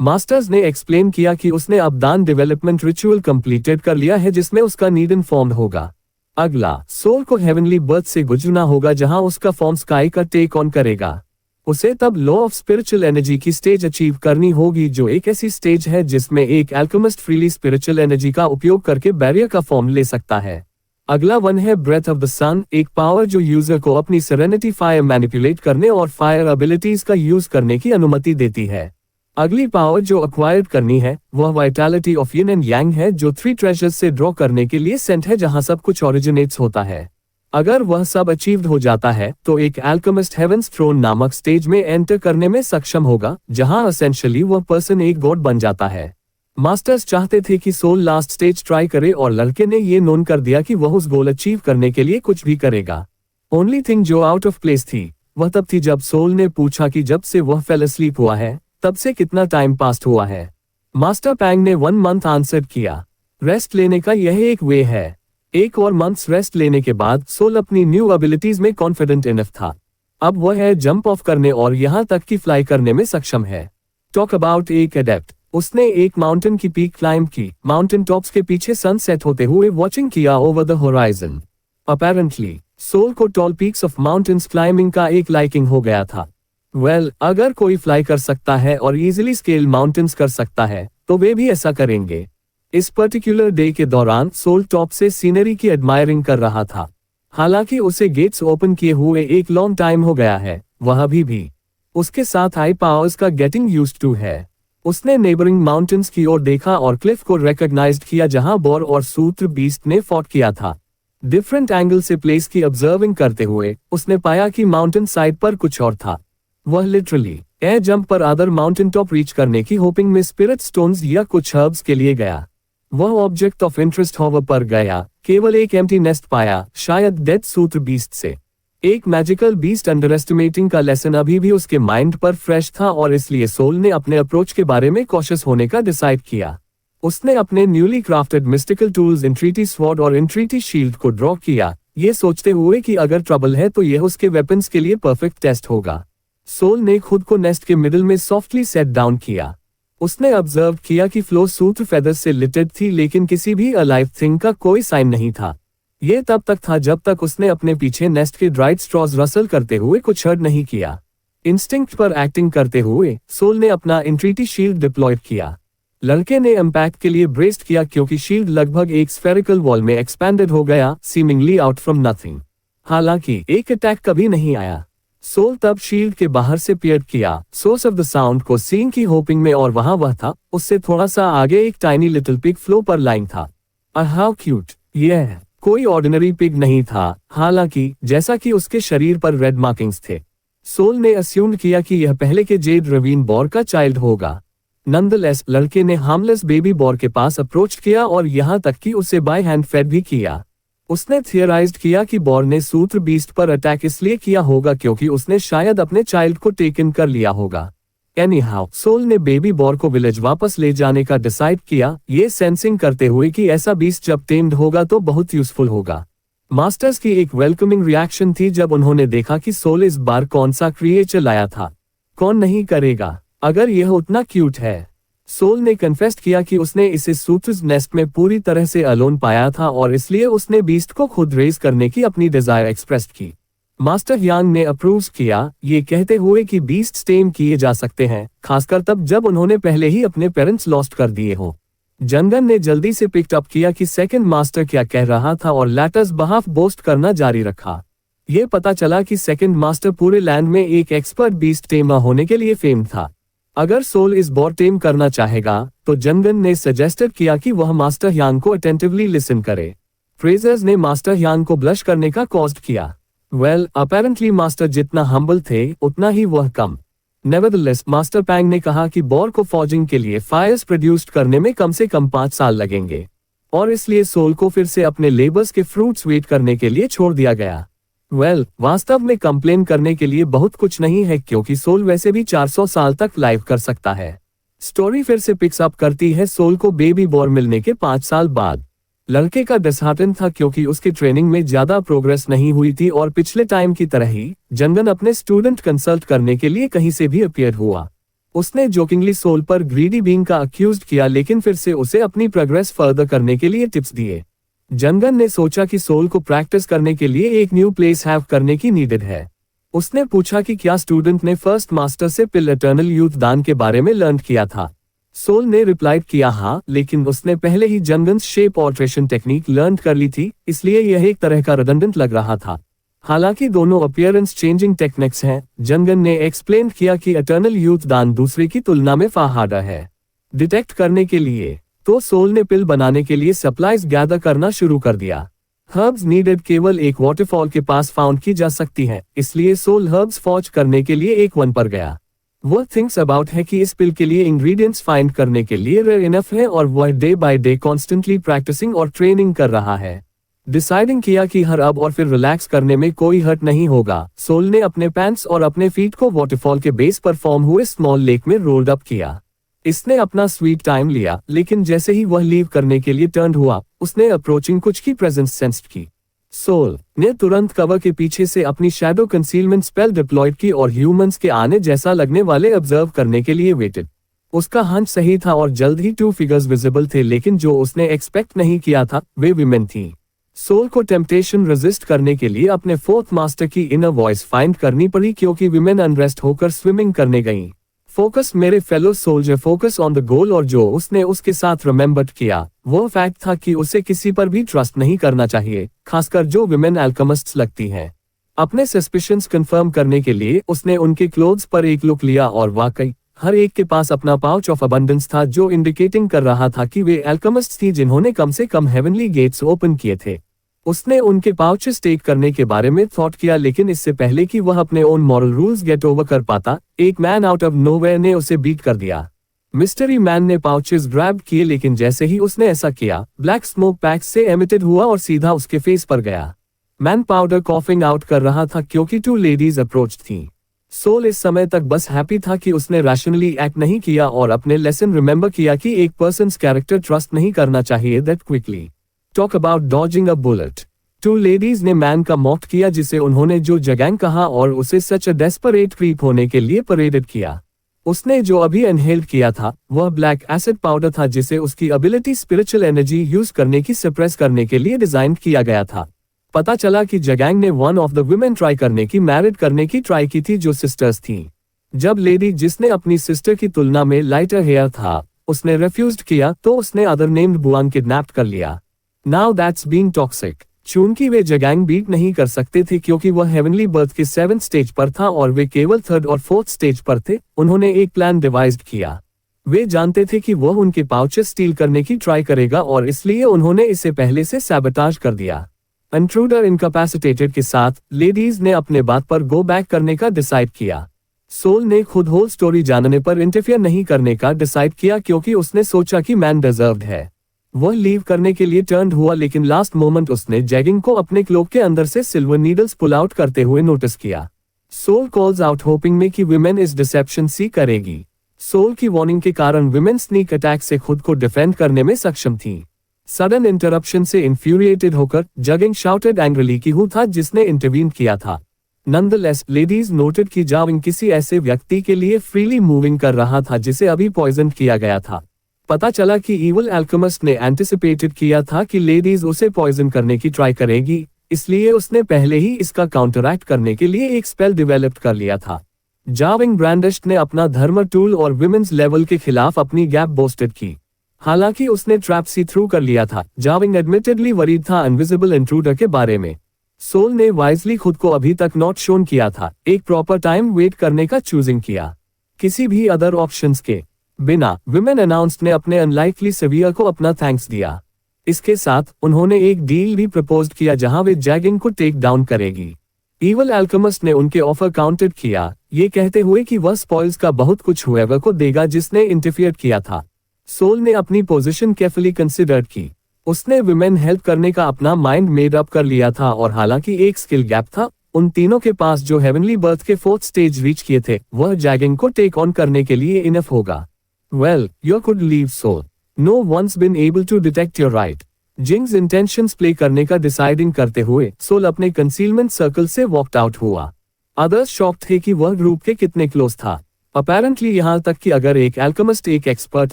मास्टर्स ने एक्सप्लेन किया कि उसने अब दान डेवलपमेंट रिचुअल कंप्लीटेड कर लिया है जिसमें उसका नीड इन्फॉर्म्ड होगा। अगला, सोल को हेवनली बर्थ से गुजरना होगा जहां उसका फॉर्म स्काई का टेक ऑन करेगा। उसे तब लॉ ऑफ स्पिरिचुअल एनर्जी की स्टेज अचीव करनी होगी, जो एक ऐसी स्टेज है जिसमें एक अल्केमिस्ट फ्रीली स्पिरिचुअल एनर्जी का उपयोग करके बैरियर का फॉर्म ले सकता है। अगला वन है ब्रेथ ऑफ द सन, एक पावर जो यूजर को अपनी सेरेनिटी फायर मैनिपुलेट करने और फायर एबिलिटीज का यूज करने की अनुमति देती है। अगली पावर जो अक्वायर्ड करनी है वह vitality of yin and yang है, जो 3 ट्रेजर्स से ड्रॉ करने के लिए सेंट है जहां सब कुछ ओरिजिनेट्स होता है। अगर वह सब अचीव्ड हो जाता है तो एक अल्केमिस्ट हेवंस थ्रोन नामक स्टेज में एंटर करने में सक्षम होगा, जहां एसेंशियली वह पर्सन एक गॉड बन जाता है। मास्टर्स चाहते थे कि सोल लास्ट स्टेज ट्राई करे, और लड़के ने ये नोन कर दिया कि वह उस गोल अचीव करने के लिए कुछ भी करेगा। ओनली थिंग जो आउट ऑफ प्लेस थी वह तब थी जब सोल ने पूछा कि जब से वह फेल अस्लीप हुआ है तब से कितना टाइम पास्ट हुआ है। मास्टर पैंग ने 1 मंथ आंसर किया। रेस्ट लेने का यह एक वे है। 1 और मंथ्स रेस्ट लेने के बाद सोल अपनी न्यू एबिलिटीज में कॉन्फिडेंट इनफ था। अब वह है जंप ऑफ करने और यहाँ तक कि फ्लाई करने में सक्षम है। टॉक अबाउट एक एडेप्ट, उसने एक माउंटेन की पीक क्लाइंब की, माउंटेन टॉप्स के पीछे सनसेट होते हुए वॉचिंग किया over the horizon. Apparently Sol को tall peaks of mountains climbing का एक लाइकिंग हो गया था। अगर कोई फ्लाई कर सकता है और इजीली स्केल माउंटेन्स कर सकता है तो वे भी ऐसा करेंगे। इस पर्टिकुलर डे के दौरान सोल टॉप से सीनरी की एडमायरिंग कर रहा था। हालांकि उसे गेट्स ओपन किए हुए एक लॉन्ग टाइम हो गया है, वह अभी भी उसके साथ हाई पावर्स का गेटिंग यूज्ड टू है। उसने नेबरिंग माउंटेन्स की ओर देखा और क्लिफ को रिकॉग्नाइज्ड किया जहां बोर और सूत्र बीस्ट ने फॉट किया था। डिफरेंट एंगल से प्लेस की ऑब्जर्विंग करते हुए उसने पाया कि माउंटेन साइड पर कुछ और था। वह लिटरली एयर जंप पर अदर माउंटेन टॉप रीच करने की होपिंग में स्पिरिट स्टोन्स या कुछ हर्ब्स के लिए गया। वह ऑब्जेक्ट ऑफ इंटरेस्ट होवर पर गया, केवल एक एम्प्टी नेस्ट पाया, शायद डेथ सूत्र बीस्ट से। एक मैजिकल बीस्ट अंडर एस्टिमेटिंग का लेसन अभी भी उसके माइंड पर फ्रेश था, और इसलिए सोल ने अपने अप्रोच के बारे में कॉशियस होने का डिसाइड किया। उसने अपने newly crafted mystical tools entreaty sword और इंट्रीटी शील्ड को ड्रॉ किया, ये सोचते हुए कि अगर ट्रबल है तो यह उसके वेपन्स के लिए परफेक्ट टेस्ट होगा। सोल ने खुद को नेस्ट के मिडिल में सॉफ्टली सेट डाउन किया। उसने ऑब्जर्व किया कि फ्लो सूत्र फेदर्स से लिटेड थी, लेकिन किसी भी अलाइव थिंग का कोई साइन नहीं था। यह तब तक था जब तक उसने अपने पीछे नेस्ट के ड्राइड स्ट्रॉज रसल करते हुए कुछ हर्ड नहीं किया। इंस्टिंक्ट पर एक्टिंग करते हुए सोल ने अपना इंट्रीटी शील्ड डिप्लॉयड किया। लड़के ने इम्पैक्ट के लिए ब्रेस्ड किया क्योंकि शील्ड लगभग एक स्फेरिकल वॉल में एक्सपैंडेड हो गया, सीमिंगली आउट फ्रॉम नथिंग। हालांकि एक अटैक कभी नहीं आया। सोल तब शील्ड के बाहर से पियर किया, सोर्स ऑफ द साउंड को सीन की होपिंग में, और वहां वह था। उससे थोड़ा सा आगे एक टाइनी लिटिल पिग फ्लो पर लाइन था। How cute! यह कोई ऑर्डिनरी पिग नहीं था, हालांकि जैसा कि उसके शरीर पर रेड मार्किंग्स थे। सोल ने अस्यूम किया कि यह पहले के जेड रवीन बॉर का चाइल्ड होगा। नंदलेस लड़के ने हार्मलेस बेबी बॉर के पास अप्रोच किया और यहाँ तक कि उसे बाय हैंड फेड भी किया। उसने थियराइज्ड किया कि बॉर ने सूत्र बीस्ट पर अटैक इसलिए किया होगा क्योंकि उसने शायद अपने चाइल्ड को टेकन कर लिया होगा। एनीहाउ सोल ने बेबी बॉर को विलेज वापस ले जाने का डिसाइड किया, ये सेंसिंग करते हुए कि ऐसा बीस्ट जब टेम्ड होगा तो बहुत यूजफुल होगा। मास्टर्स की एक वेलकमिंग रिएक्शन थी जब उन्होंने देखा कि सोल इस बार कौन सा क्रिएचर लाया था। कौन नहीं करेगा अगर यह उतना क्यूट है। सोल ने कन्फेस्ट किया कि उसने इसे सूत्रस नेस्ट में पूरी तरह से अलोन पाया था और इसलिए उसने बीस्ट को खुद रेज करने की अपनी डिजायर एक्सप्रेस की। मास्टर यांग ने अप्रूव किया, ये कहते हुए कि बीस्ट टेम किए जा सकते हैं, खासकर तब जब उन्होंने पहले ही अपने पेरेंट्स लॉस्ट कर दिए हों। जंगन ने जल्दी से पिक्ड अप किया कि सेकंड मास्टर क्या कह रहा था और लैटर्स बहाफ बोस्ट करना जारी रखा। ये पता चला कि सेकंड मास्टर पूरे लैंड में एक एक्सपर्ट बीस्ट टेमर होने के लिए फेम था। अगर सोल इस बॉर टेम करना चाहेगा तो जंगन ने सजेस्टेड किया कि वह मास्टर यांग को अटेंटिवली लिसन करे। फ्रेजर्स ने मास्टर यांग को ब्लश करने का कॉस्ट किया। अपेरेंटली मास्टर जितना हम्बल थे उतना ही वह कम। नेवरदलेस मास्टर पैंग ने कहा कि बॉर को फॉर्जिंग के लिए फायर्स प्रोड्यूस्ड करने में कम से कम 5 साल लगेंगे और इसलिए सोल को फिर से अपने लेबर्स के फ्रूट्स वेट करने के लिए छोड़ दिया गया। वास्तव में कंप्लेन करने के लिए बहुत कुछ नहीं है क्योंकि सोल वैसे भी 400 साल तक लाइव कर सकता है। स्टोरी फिर से पिक्स अप करती है सोल को बेबी बॉर मिलने के 5 साल बाद। लड़के का डिसहार्टन था क्योंकि उसकी ट्रेनिंग में ज्यादा प्रोग्रेस नहीं हुई थी और पिछले टाइम की तरह ही जंगन अपने स्टूडेंट कंसल्ट करने के लिए कहीं से भी अपीयर हुआ। उसने जोकिंगली सोल पर ग्रीडी बीइंग का अक्यूज्ड किया लेकिन फिर से उसे अपनी प्रोग्रेस फर्दर करने के लिए टिप्स दिए। जंगन ने सोचा कि सोल को प्रैक्टिस करने के लिए एक न्यू प्लेस हैव करने की नीडेड है। उसने पूछा कि क्या स्टूडेंट ने फर्स्ट मास्टर से पिल इटर्नल यूथ दान के बारे में लर्न किया था। सोल ने रिप्लाइड किया हाँ, लेकिन उसने पहले ही जंगन शेप ऑल्ट्रेशन टेक्निक लर्न कर ली थी, इसलिए यह एक तरह का रिडंडेंट लग रहा था। हालांकि दोनों अपीयरेंस चेंजिंग टेक्निक्स हैं। जंगन ने एक्सप्लेन किया कि इटर्नल यूथ दान दूसरे की तुलना में फार हार्डर है डिटेक्ट करने के लिए। तो सोल ने पिल बनाने के लिए सप्लाईज गैदर करना शुरू कर दिया। हर्ब्स नीडेड केवल एक वाटरफॉल के पास फाउंड की जा सकती हैं, इसलिए सोल हर्ब्स फॉर्ज करने के लिए एक वन पर गया। वह थिंक्स अबाउट है कि इस पिल के लिए इंग्रेडिएंट्स फाइंड करने के लिए रेयर इनफ है और वह day by day constantly practicing और ट्रेनिंग कर रहा है। डिसाइडिंग किया कि हर अब और फिर रिलैक्स करने में कोई हर्ट नहीं होगा, सोल ने अपने पैंट्स और अपने फीट को वाटरफॉल के बेस पर फॉर्म हुए स्मॉल लेक में रोल्ड अप किया। इसने अपना स्वीट टाइम लिया, लेकिन जैसे ही वह लीव करने के लिए टर्न हुआ, उसने अप्रोचिंग कुछ की प्रेजेंस सेंस्ड की। सोल ने तुरंत कवर के पीछे से अपनी शैडो कंसीलमेंट स्पेल डिप्लॉयड की और ह्यूमंस के आने जैसा लगने वाले ऑब्जर्व करने के लिए वेटेड। उसका हंच सही था और जल्द ही 2 फिगर्स विजिबल थे, लेकिन जो उसने एक्सपेक्ट नहीं किया था वे विमेन थी। सोल को टेम्पटेशन रेजिस्ट करने के लिए अपने 4th मास्टर की इनर वॉइस फाइंड करनी पड़ी क्योंकि विमेन अनरेस्ट होकर स्विमिंग करने गईं। फोकस मेरे fellow soldier, focus on the goal. और जो उसने उसके साथ रिमेंबर्ड किया वो फैक्ट था कि उसे किसी पर भी ट्रस्ट नहीं करना चाहिए, खासकर जो विमेन अल्केमिस्ट्स लगती हैं। अपने सस्पिशंस कंफर्म करने के लिए उसने उनके क्लोथ्स पर एक लुक लिया और वाकई हर एक के पास अपना पाउच ऑफ अबंडेंस था जो इंडिकेटिंग कर रहा था कि वे अल्केमिस्ट्स थी जिन्होंने कम से कम हेवनली गेट्स ओपन किए थे। उसने उनके पाउचेस टेक करने के बारे में थॉट किया, लेकिन इससे पहले कि वह अपने own moral rules get over कर पाता, एक मैन आउट ऑफ नोवेयर ने उसे बीट कर दिया। मिस्टरी मैन ने पाउचेस ग्रैब किए, लेकिन जैसे ही उसने ऐसा किया, ब्लैक स्मोक पैक्स से एमिटेड हुआ और सीधा उसके फेस पर गया। मैन पाउडर कॉफिंग आउट कर रहा था क्योंकि 2 लेडीज अप्रोच थी। सोल इस समय तक बस हैप्पी था कि उसने रैशनली एक्ट नहीं किया और अपने लेसन रिमेंबर किया कि एक पर्सन्स कैरेक्टर ट्रस्ट नहीं करना चाहिए that quickly. Talk about dodging a bullet. 2 ladies ने मैन का मॉक किया जिसे उन्होंने जो जगैंग कहा और उसे सच अ डेस्परेट क्रीप होने के लिए परेडेड किया। उसने जो अभी इनहेल्ड किया था वह ब्लैक एसिड पाउडर था जिसे उसकी एबिलिटी स्पिरिचुअल एनर्जी यूज करने की सप्रेस करने के लिए डिजाइन किया गया था। पता चला कि जगैंग ने one of the women try करने की मैरिड करने की ट्राई की थी जो सिस्टर्स थी। जब लेडी जिसने अपनी सिस्टर की तुलना में लाइटर हेयर था उसने रिफ्यूज्ड किया तो उसने अदर नेम्ड बुआन किडनैप कर लिया। Now that's being toxic. चूंकि वे जगैंग बीट नहीं कर सकते थे क्योंकि वह हेवनली बर्थ के 7th स्टेज पर था और वे केवल 3rd और 4th स्टेज पर थे, उन्होंने एक प्लान डिवाइज्ड किया। वे जानते थे कि वह उनके पाउचेस स्टील करने की ट्राई करेगा और इसलिए उन्होंने इसे पहले से सैबोटाज कर दिया। इंट्रूडर इनकैपेसिटेटेड के साथ लेडीज ने अपने बात पर गो बैक करने का डिसाइड किया। सोल ने खुद होल स्टोरी जानने पर इंटरफियर नहीं करने का डिसाइड किया क्योंकि उसने सोचा कि मैन डिजर्व्ड है। वह लीव करने के लिए टर्न हुआ लेकिन लास्ट मोमेंट उसने जैगिंग को अपने क्लोक के अंदर से सिल्वर नीडल्स पुल आउट करते हुए नोटिस किया। सोल कॉल्स आउट होपिंग में कि विमेन इस डिसेप्शन सी करेगी। सोल की वार्निंग के कारण विमेन स्नीक अटैक से खुद को डिफेंड करने में सक्षम थी। सडन इंटरप्शन से इंफ्यूरिएटेड होकर जगिंग शाउटेड एंग्रीली कि हु था जिसने इंटरवीन किया था। नंदलेस लेडीज नोटेड कि जाविंग किसी ऐसे व्यक्ति के लिए फ्रीली मूविंग कर रहा था जिसे अभी पॉइजन किया गया था। पता चला कि इविल अल्केमिस्ट ने एंटिसिपेटेड किया था कि लेडीज उसे पॉइजन करने की ट्राई करेगी, इसलिए उसने पहले ही इसका काउंटरैक्ट करने के लिए एक स्पेल डेवलप कर लिया था। जाविंग ब्रांडिश्ड ने अपना धर्म टूल और विमेंस लेवल के खिलाफ अपनी गैप बोस्टेड की। हालांकि उसने ट्रैप सी थ्रू कर लिया था। जाविंग एडमिटेडली वरीड था इनविजिबल इंट्रूडर के बारे में। सोल ने वाइजली खुद को अभी तक नॉट शोन किया था, एक प्रॉपर टाइम वेट करने का चूजिंग किया। किसी भी अदर ऑप्शंस के बिना विमेन अनाउंस्ड ने अपने अनलाइकली सेवियर को अपना थैंक्स दिया। इसके साथ उन्होंने एक डील भी प्रपोज्ड किया जहां वे जैगिंग को टेक डाउन करेगी। इविल अल्केमिस्ट ने उनके ऑफर काउंटर किया, ये कहते हुए कि वह स्पॉइल्स का बहुत कुछ हुएवर को देगा जिसने इंटरफियर किया था। सोल ने अपनी पोजीशन केयरफुली कंसिडर की। उसने विमेन हेल्प करने का अपना माइंड मेड अप कर लिया था और हालांकि एक स्किल गैप था उन तीनों के पास जो हेवनली बर्थ के 4th स्टेज रीच किए थे, वह जैगिंग को टेक ऑन करने के लिए इनफ होगा। Well, you could leave Soul. No one's been able to detect your right. Jing's intentions play करने का डिसाइडिंग करते हुए सोल अपने कंसीलमेंट सर्कल से वॉकड आउट हुआ। अदर्स शॉक थे कि वह ग्रुप के कितने क्लोज था। अपेरेंटली यहाँ तक कि अगर एक एल्केमिस्ट एक एक्सपर्ट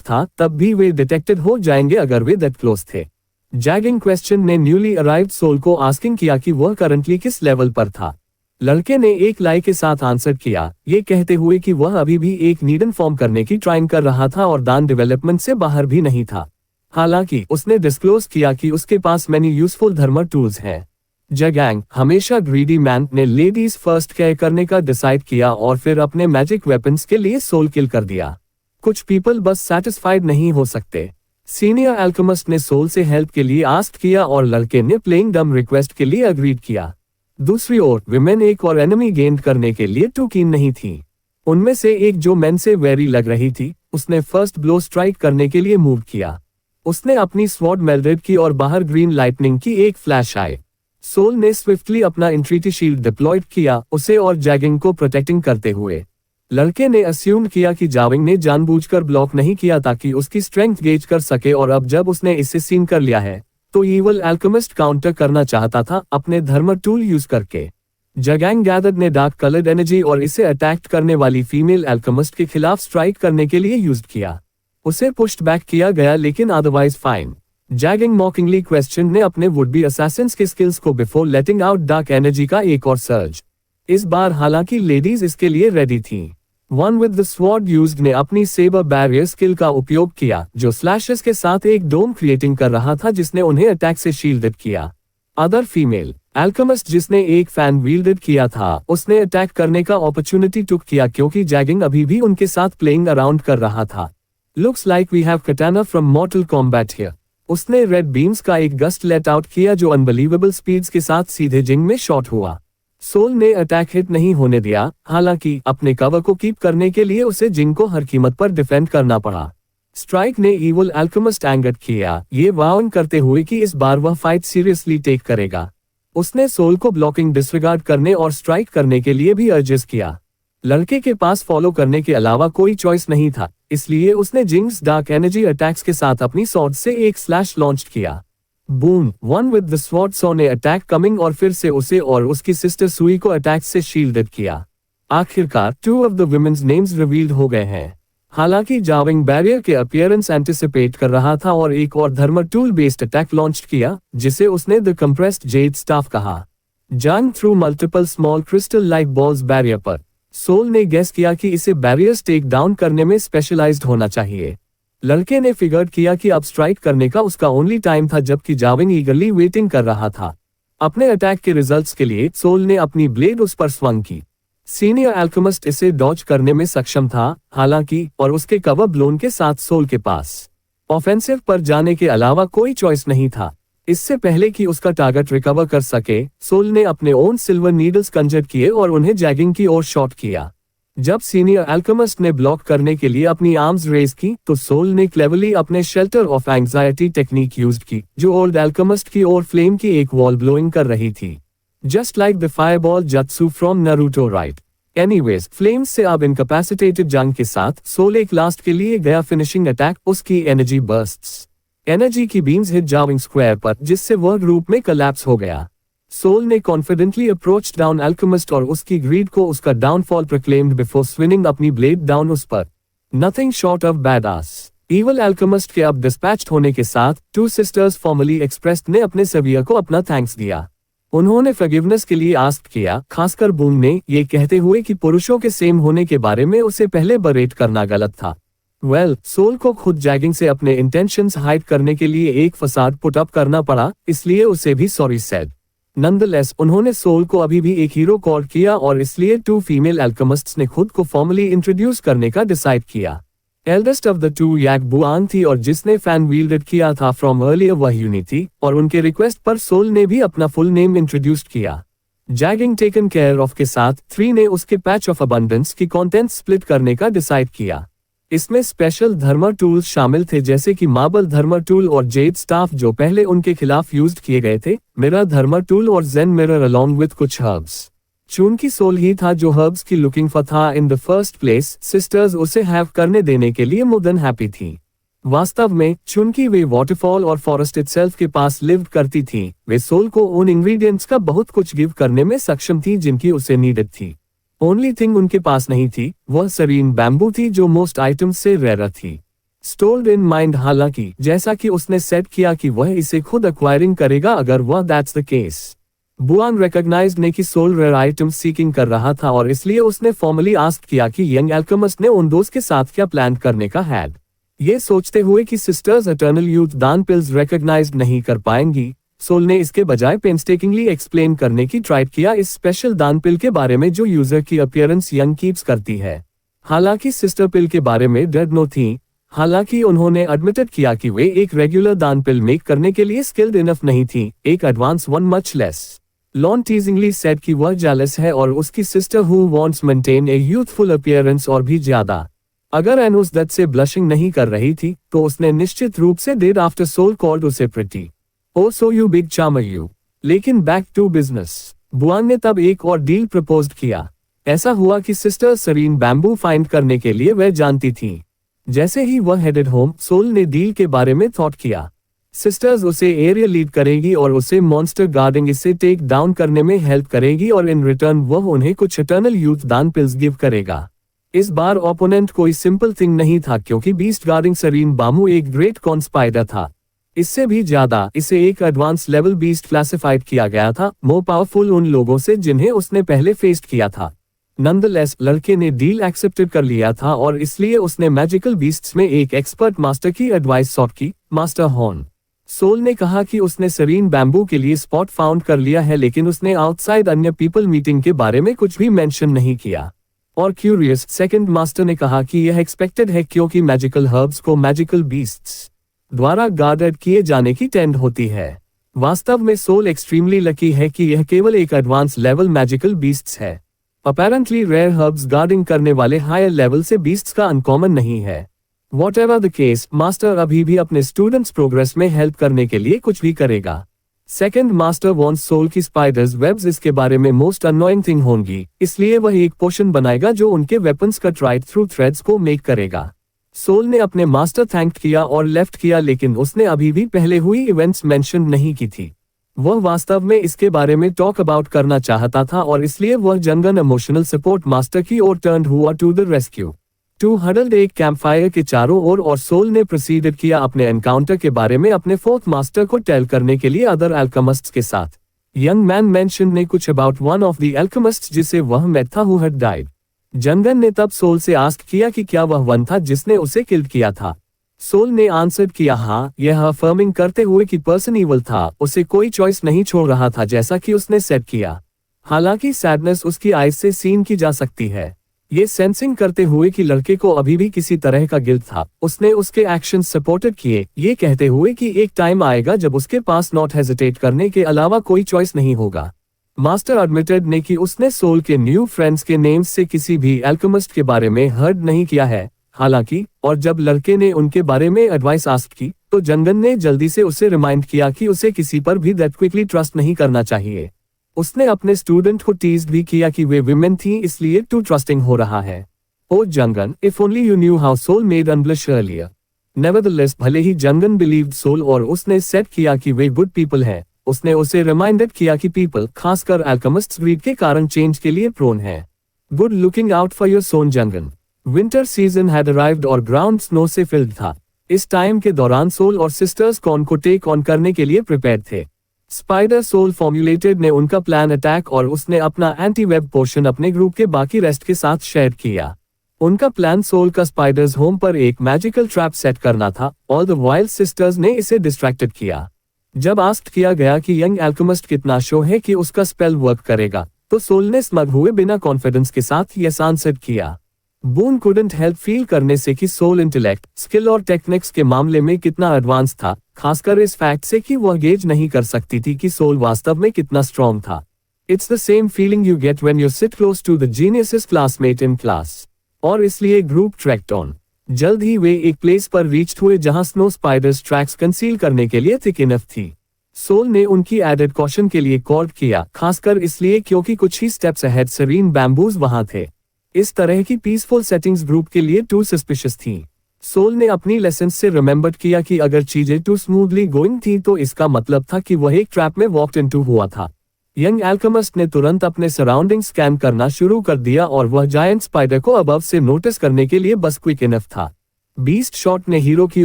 था तब भी वे डिटेक्टेड हो जाएंगे अगर वे दैट क्लोज थे। जैगिंग क्वेश्चन ने न्यूली अराइव्ड सोल को आस्किंग किया कि वह करंटली किस लेवल पर था। लड़के ने एक लाई के साथ आंसर किया, ये कहते हुए कि वह अभी भी एक नीडन फॉर्म करने की ट्राइंग कर रहा था और दान डेवलपमेंट से बाहर भी नहीं था। हालांकि उसने डिस्क्लोज किया कि उसके पास मैनी यूजफुल धर्म टूल्स हैं। जगैंग हमेशा ग्रीडी मैन ने लेडीज फर्स्ट केयर करने का डिसाइड किया और फिर अपने मैजिक वेपन्स के लिए सोल किल कर दिया। कुछ पीपल बस सेटिस्फाइड नहीं हो सकते। सीनियर अल्केमिस्ट ने सोल से हेल्प के लिए आस्क किया और लड़के ने प्लेइंग डम रिक्वेस्ट के लिए अग्रीड किया। दूसरी ओर विमेन एक और एनिमी गेन करने के लिए टू कीन नहीं थी। उनमें से एक जो मैन से वेरी लग रही थी, उसने फर्स्ट ब्लो स्ट्राइक करने के लिए मूव किया। उसने अपनी स्वॉर्ड मेल्डेड की और बाहर ग्रीन लाइटनिंग की एक फ्लैश आए। सोल ने स्विफ्टली अपना इंट्रीटी शील्ड डिप्लॉयड किया, उसे और जैगिंग को प्रोटेक्टिंग करते हुए। लड़के ने अस्यूम किया कि जाविंग ने जानबूझकर ब्लॉक नहीं किया ताकि उसकी स्ट्रेंथ गेज कर सके और अब जब उसने इसे सीन कर लिया है तो इविल अल्केमिस्ट काउंटर करना चाहता था अपने धर्म टूल यूज करके। जगैंग गैदर्ड ने डार्क कलर्ड एनर्जी और इसे अटैक करने वाली फीमेल अल्केमिस्ट के खिलाफ स्ट्राइक करने के लिए यूज किया। उसे पुश्ड बैक किया गया लेकिन otherwise fine. Jegging mockingly question ने अपने वुड बी असैसिन्स के स्किल्स को बिफोर लेटिंग आउट डार्क एनर्जी का एक और सर्ज। इस बार हालांकि लेडीज इसके लिए रेडी थीं। One with the sword used ने अपनी सेबर बैरियर स्किल का उपयोग किया जो स्लैशेस के साथ एक डोम क्रिएटिंग कर रहा था जिसने उन्हें अटैक से शील्डेड किया। अदर फीमेल अल्केमिस्ट जिसने एक फैन वील्डेड किया था उसने अटैक करने का अपॉर्चुनिटी टुक किया क्योंकि जैगिंग अभी भी उनके साथ प्लेइंग अराउंड कर रहा था। लुक्स लाइक वी हैव कटाना फ्रॉम मॉर्टल कॉम्बैट हियर। उसने रेड बीम्स का एक गस्ट लेट आउट किया जो अनबिलीवेबल स्पीड्स के साथ सीधे जिंग में शॉट हुआ। सोल ने अटैक हिट नहीं होने दिया, हालांकि अपने कवर को कीप करने के लिए उसे जिंग को हर कीमत पर डिफेंड करना पड़ा। स्ट्राइक ने इविल अल्केमिस्ट एंगर्ड किया, ये वार्न करते हुए कि इस बार वह फाइट सीरियसली टेक करेगा। उसने सोल को ब्लॉकिंग डिसरिगार्ड करने और स्ट्राइक करने के लिए भी अर्जेस किया। लड़के के पास फॉलो करने के अलावा कोई चॉइस नहीं था, इसलिए उसने जिंग्स डार्क एनर्जी अटैक्स के साथ अपनी स्वॉर्ड से एक स्लैश लॉन्च किया। Boom, one with the sword saw ने अटैक कमिंग और फिर से उसे और उसकी सिस्टर सुई को अटैक से शील्डेड किया। आखिरकार 2 of the women's names revealed हो गए हैं। हालांकि जाविंग बैरियर के अपीयरेंस एंटिसिपेट कर रहा था और एक और धर्म टूल बेस्ड अटैक लॉन्च किया जिसे उसने द कंप्रेस्ड जेड स्टाफ कहा। जंग through multiple small crystal like balls barrier पर। सोल ने गेस किया कि इसे बैरियर्स टेक डाउन करने में स्पेशलाइज्ड होना चाहिए। लड़के ने फिगर किया कि अब स्ट्राइक करने का उसका ओनली टाइम था जबकि जाविंग ईगरली वेटिंग कर रहा था। अपने अटैक के रिजल्ट्स के लिए सोल ने अपनी ब्लेड उस पर स्वंग की। सीनियर अल्केमिस्ट इसे डॉज करने में सक्षम था, हालांकि और उसके कवर ब्लोन के साथ सोल के पास ऑफेंसिव पर जाने के अलावा कोई चॉइस नहीं था। इससे पहले कि उसका टारगेट रिकवर कर सके, सोल ने अपने ओन सिल्वर नीडल्स कंजर किए और उन्हें जैगिंग की ओर शॉट किया। जब सीनियर अल्केमिस्ट ने ब्लॉक करने के लिए अपनी आर्म्स रेज की, तो सोल ने क्लेवरली अपने shelter of anxiety technique used की, जो ओल्ड अल्केमिस्ट की ओर फ्लेम की एक वॉल ब्लोइंग कर रही थी। Just like the fireball jutsu from Naruto, right? Anyways, flames से अब इनकैपेसिटेटेड जंग के साथ सोल एक लास्ट के लिए गया फिनिशिंग अटैक, उसकी एनर्जी बर्स्ट्स। एनर्जी की बीम्स हिट जाविंग स्क्वायर पर, जिससे वह ग्रुप में कोलैप्स हो गया। सोल ने कॉन्फिडेंटली अप्रोच डाउन अल्केमिस्ट और उसकी ग्रीड को उसका डाउनफॉल प्रोक्लेम्ड बिफोर स्विंगिंग अपनी ब्लेड डाउन उस पर। Nothing short of badass. Evil alchemist के अब डिस्पैच्ड होने के साथ टू सिस्टर्स फॉर्मली एक्सप्रेस्ड ने अपने सवियर को अपना थैंक्स दिया। उन्होंने फॉरगिवनेस के लिए आस्क किया, खासकर बूम ने, ये कहते हुए कि पुरुषों के सेम होने के बारे में उसे पहले बरेट करना गलत था। सोल को खुद जैगिंग से अपने इंटेंशंस हाइड करने के लिए एक फसाद पुट अप करना पड़ा, इसलिए उसे भी सॉरी सेड। नंदलेस, उन्होंने सोल को अभी भी एक हीरो कॉल किया और इसलिए टू फीमेल अल्केमिस्ट्स ने खुद को फॉर्मली इंट्रोड्यूस करने का डिसाइड किया। एल्डेस्ट ऑफ द टू याक बुआन थी और जिसने फैन वील्डेड किया था फ्रॉम अर्लियर वह यूनी थी, और उनके रिक्वेस्ट पर सोल ने भी अपना फुल नेम इंट्रोड्यूस किया। जैगिंग टेकन केयर ऑफ के साथ 3 ने उसके पैच ऑफ अबंडेंस की कंटेंट स्प्लिट करने का डिसाइड किया। इसमें स्पेशल धर्मर टूल्स शामिल थे, जैसे कि मार्बल धर्मर टूल और जेड स्टाफ जो पहले उनके खिलाफ यूज्ड किए गए थे, मिरर धर्मर टूल और जेन मिरर अलॉन्ग विद कुछ हर्ब्स। चूंकि सोल ही था जो हर्ब्स की लुकिंग फॉर था in the first place, sisters उसे हैव करने देने के लिए मोर देन हैप्पी थी। वास्तव में चूंकि वे वाटरफॉल और फॉरेस्ट इटसेल्फ के पास लिव करती थी, वे सोल को उन इंग्रेडिएंट्स का बहुत कुछ गिव करने में सक्षम थी जिनकी उसे नीडेड थी। ओनली थिंग उनके पास नहीं थी, वह सरीन बैम्बू थी जो मोस्ट आइटम्स से रेयर थी। स्टोर्ड इन माइंड, हालांकि जैसा कि उसने सेट किया कि वह इसे खुद एक्वायरिंग करेगा अगर वह दैट्स द केस। बुआन रिकॉग्नाइज्ड ने कि सोल रेयर आइटम्स सीकिंग कर रहा था और इसलिए उसने फॉर्मली आस्क किया कि यंग अल्केमिस्ट ने उन दोस्त के साथ क्या प्लान करने का हैड। ये सोचते हुए कि सिस्टर्स इटर्नल यूथ दान पिल्स रिकॉग्नाइज्ड नहीं कर पाएंगी, सोल ने इसके बजाय पेंस्टेकिंगली एक्सप्लेन करने की ट्राई किया इस स्पेशल दान पिल के बारे में जो यूजर की अपीयरेंस यंग कीप्स करती है। हालांकि सिस्टर पिल के बारे में डेड नो थी, हालांकि उन्होंने एडमिटेड किया कि वे एक रेगुलर दान पिल मेक करने के लिए स्किल्ड इनफ नहीं थी, एक advance one much less. Lawn टीजिंगली said कि वह जेलस है और उसकी sister who wants maintain A youthful appearance और भी ज्यादा। अगर एनुस दत्त से ब्लशिंग नहीं कर रही थी, तो उसने निश्चित रूप से डिड आफ्टर सोल कॉल्ड उसे pretty. Oh so you big charmer you. लेकिन बैक टू बिजनेस। बुआन ने तब एक और डील प्रपोज्ड किया। ऐसा हुआ कि सिस्टर सरीन बैम्बू फाइंड करने के लिए वह जानती थी। जैसे ही वह हेडेड होम, सोल ने डील के बारे में थॉट किया। सिस्टर्स उसे एरिया लीड करेगी और उसे मॉन्स्टर गार्डिंग इसे टेक डाउन करने में हेल्प करेगी और इन रिटर्न वह उन्हें कुछ इटर्नल यूथ दान पिल्स गिव करेगा। इस बार ओपोनेंट कोई सिंपल थिंग नहीं था, क्योंकि बीस्ट गार्डिंग सरीन बामू एक ग्रेट कॉन्स्पायरर था। इससे भी ज्यादा, इसे एक एडवांस लेवल बीस्ट क्लासिफाइड किया गया था, मोर पावरफुल उन लोगों से जिन्हें उसने पहले फेस्ड किया था। नंदलेस, लड़के ने डील एक्सेप्टेड कर लिया था और इसलिए उसने मैजिकल बीस्ट्स में एक एक्सपर्ट मास्टर की एडवाइस सॉट की, मास्टर हॉर्न। सोल ने कहा कि उसने सरीन बैम्बू के लिए स्पॉट फाउंड कर लिया है, लेकिन उसने आउटसाइड अन्य पीपल मीटिंग के बारे में कुछ भी मेंशन नहीं किया। और क्यूरियस सेकंड मास्टर ने कहा कि यह एक्सपेक्टेड है, क्योंकि मैजिकल हर्ब्स को मैजिकल बीस्ट्स द्वारा गार्डेड किए जाने की टेंड होती है। वास्तव में सोल एक्सट्रीमली लकी है कि यह केवल एक एडवांस लेवल मैजिकल बीस्ट्स है। अपेरेंटली रेयर हर्ब्स गार्डिंग करने वाले हायर लेवल से बीस्ट्स का अनकॉमन नहीं है। Whatever the case, मास्टर अभी भी अपने स्टूडेंट्स प्रोग्रेस में हेल्प करने के लिए कुछ भी करेगा। सेकंड मास्टर वॉन्ट्स सोल की स्पाइडर्स वेब्स इसके बारे में मोस्ट अननोइंग थिंग होंगी, इसलिए वह एक पोशन बनाएगा जो उनके weapons cut right through threads को मेक करेगा। सोल ने अपने मास्टर थैंक किया और लेफ्ट किया, लेकिन उसने अभी भी पहले हुई इवेंट्स मेंशन नहीं की थी। वह वास्तव में इसके बारे में टॉक अबाउट करना चाहता था और इसलिए वह जनरल इमोशनल सपोर्ट मास्टर की ओर टर्न्ड हुआ to the rescue. Two huddled एक कैंपफायर के चारों ओर और सोल ने प्रोसीडेड किया अपने एनकाउंटर के बारे में अपने फोर्थ मास्टर को टेल करने के लिए अदर अल्केमिस्ट्स के साथ। यंग मैन मेंशन ने कुछ about one of the alchemists जिसे वह मेट था हु हैड डाइड। जनगन ने तब सोल से आस्क किया कि क्या वह वन था जिसने उसे किल किया था। सोल ने आंसर किया हाँ, यह अफर्मिंग करते हुए कि पर्सन इवल था, उसे कोई चॉइस नहीं छोड़ रहा था जैसा कि उसने सेट किया। हालांकि सैडनेस उसकी आईज से सीन की जा सकती है। ये सेंसिंग करते हुए कि लड़के को अभी भी किसी तरह का गिल्ट था, उसने उसके एक्शन सपोर्टेड किए, ये कहते हुए कि एक टाइम आएगा जब उसके पास नॉट हेजिटेट करने के अलावा कोई चॉइस नहीं होगा। मास्टर एडमिटेड ने कि उसने सोल के न्यू फ्रेंड्स के नेम्स से किसी भी एल्केमिस्ट के बारे में हर्ड नहीं किया है, हालांकि, और जब लड़के ने उनके बारे में एडवाइस आस्क की, तो जंगन ने जल्दी से उसे रिमाइंड किया कि उसे किसी पर भी दैट क्विकली ट्रस्ट नहीं करना चाहिए। उसने अपने स्टूडेंट को टीज भी किया कि वे विमेन थी इसलिए टू ट्रस्टिंग हो रहा है। Oh Jungan, if only you knew how Sol made अनब्लश अर्लियर। नेवरदलेस, भले ही जंगन बिलीव्ड सोल और उसने सेट किया कि वे गुड पीपल हैं, उसने उसे रिमाइंडेड किया कि पीपल, खासकर अल्केमिस्ट्स, ग्रीड के कारण चेंज के लिए प्रोन है। Good looking out for your son जंगन। विंटर सीजन हैड अराइव्ड और ग्राउंड स्नो से फिल्ड था। इस टाइम के दौरान सोल और सिस्टर्स कॉन को टेक ऑन करने के लिए प्रिपेयर्ड थे। स्पाइडर सोल फॉर्मुलेटेड ने उनका प्लान अटैक और उसने अपना एंटी वेब पोर्शन अपने ग्रुप के बाकी रेस्ट के साथ शेयर किया। उनका प्लान सोल का स्पाइडर्स होम पर एक मैजिकल ट्रैप सेट करना था, और द वाइल्ड सिस्टर्स ने इसे डिस्ट्रैक्टेड किया। जब आस्क्ड किया गया कि यंग एल्केमिस्ट कितना शो है कि उसका स्पेल वर्क करेगा, तो सोल ने स्मग हुए बिना कॉन्फिडेंस के साथ यस आंसर किया। बून कुडंट हेल्प फील करने से कि सोल इंटेलेक्ट, स्किल और टेक्निक्स के मामले में कितना एडवांस था, खासकर इस फैक्ट से कि वह गेज नहीं कर सकती थी कि सोल वास्तव में कितना स्ट्रॉन्ग था। It's the same feeling you get when you sit close to the genius classmate in class. और इसलिए ग्रुप ट्रैक्ड ऑन। जल्द ही वे एक प्लेस पर रीच्ड हुए जहां स्नो स्पाइडर्स ट्रैक्स कंसील करने के लिए थिक इनफ थी। सोल ने उनकी एडेड कॉशन के लिए कॉल किया, खासकर इसलिए क्योंकि कुछ ही स्टेप्स अहेड सेरीन बैम्बूज वहां थे। इस तरह की पीसफुल सेटिंग्स ग्रुप के लिए टू सस्पिशियस थी। सोल ने अपनी लेसन्स से रिमेंबर किया कि अगर चीजें टू स्मूथली गोइंग थी तो इसका मतलब था कि वह एक ट्रैप में वॉक्ड इनटू हुआ था। यंग एल्केमिस्ट ने तुरंत अपने सराउंडिंग स्कैन करना शुरू कर दिया और वह जायंट स्पाइडर को अबव से नोटिस करने के लिए बस क्विक इनफ था। बीस्ट शॉट ने हीरो की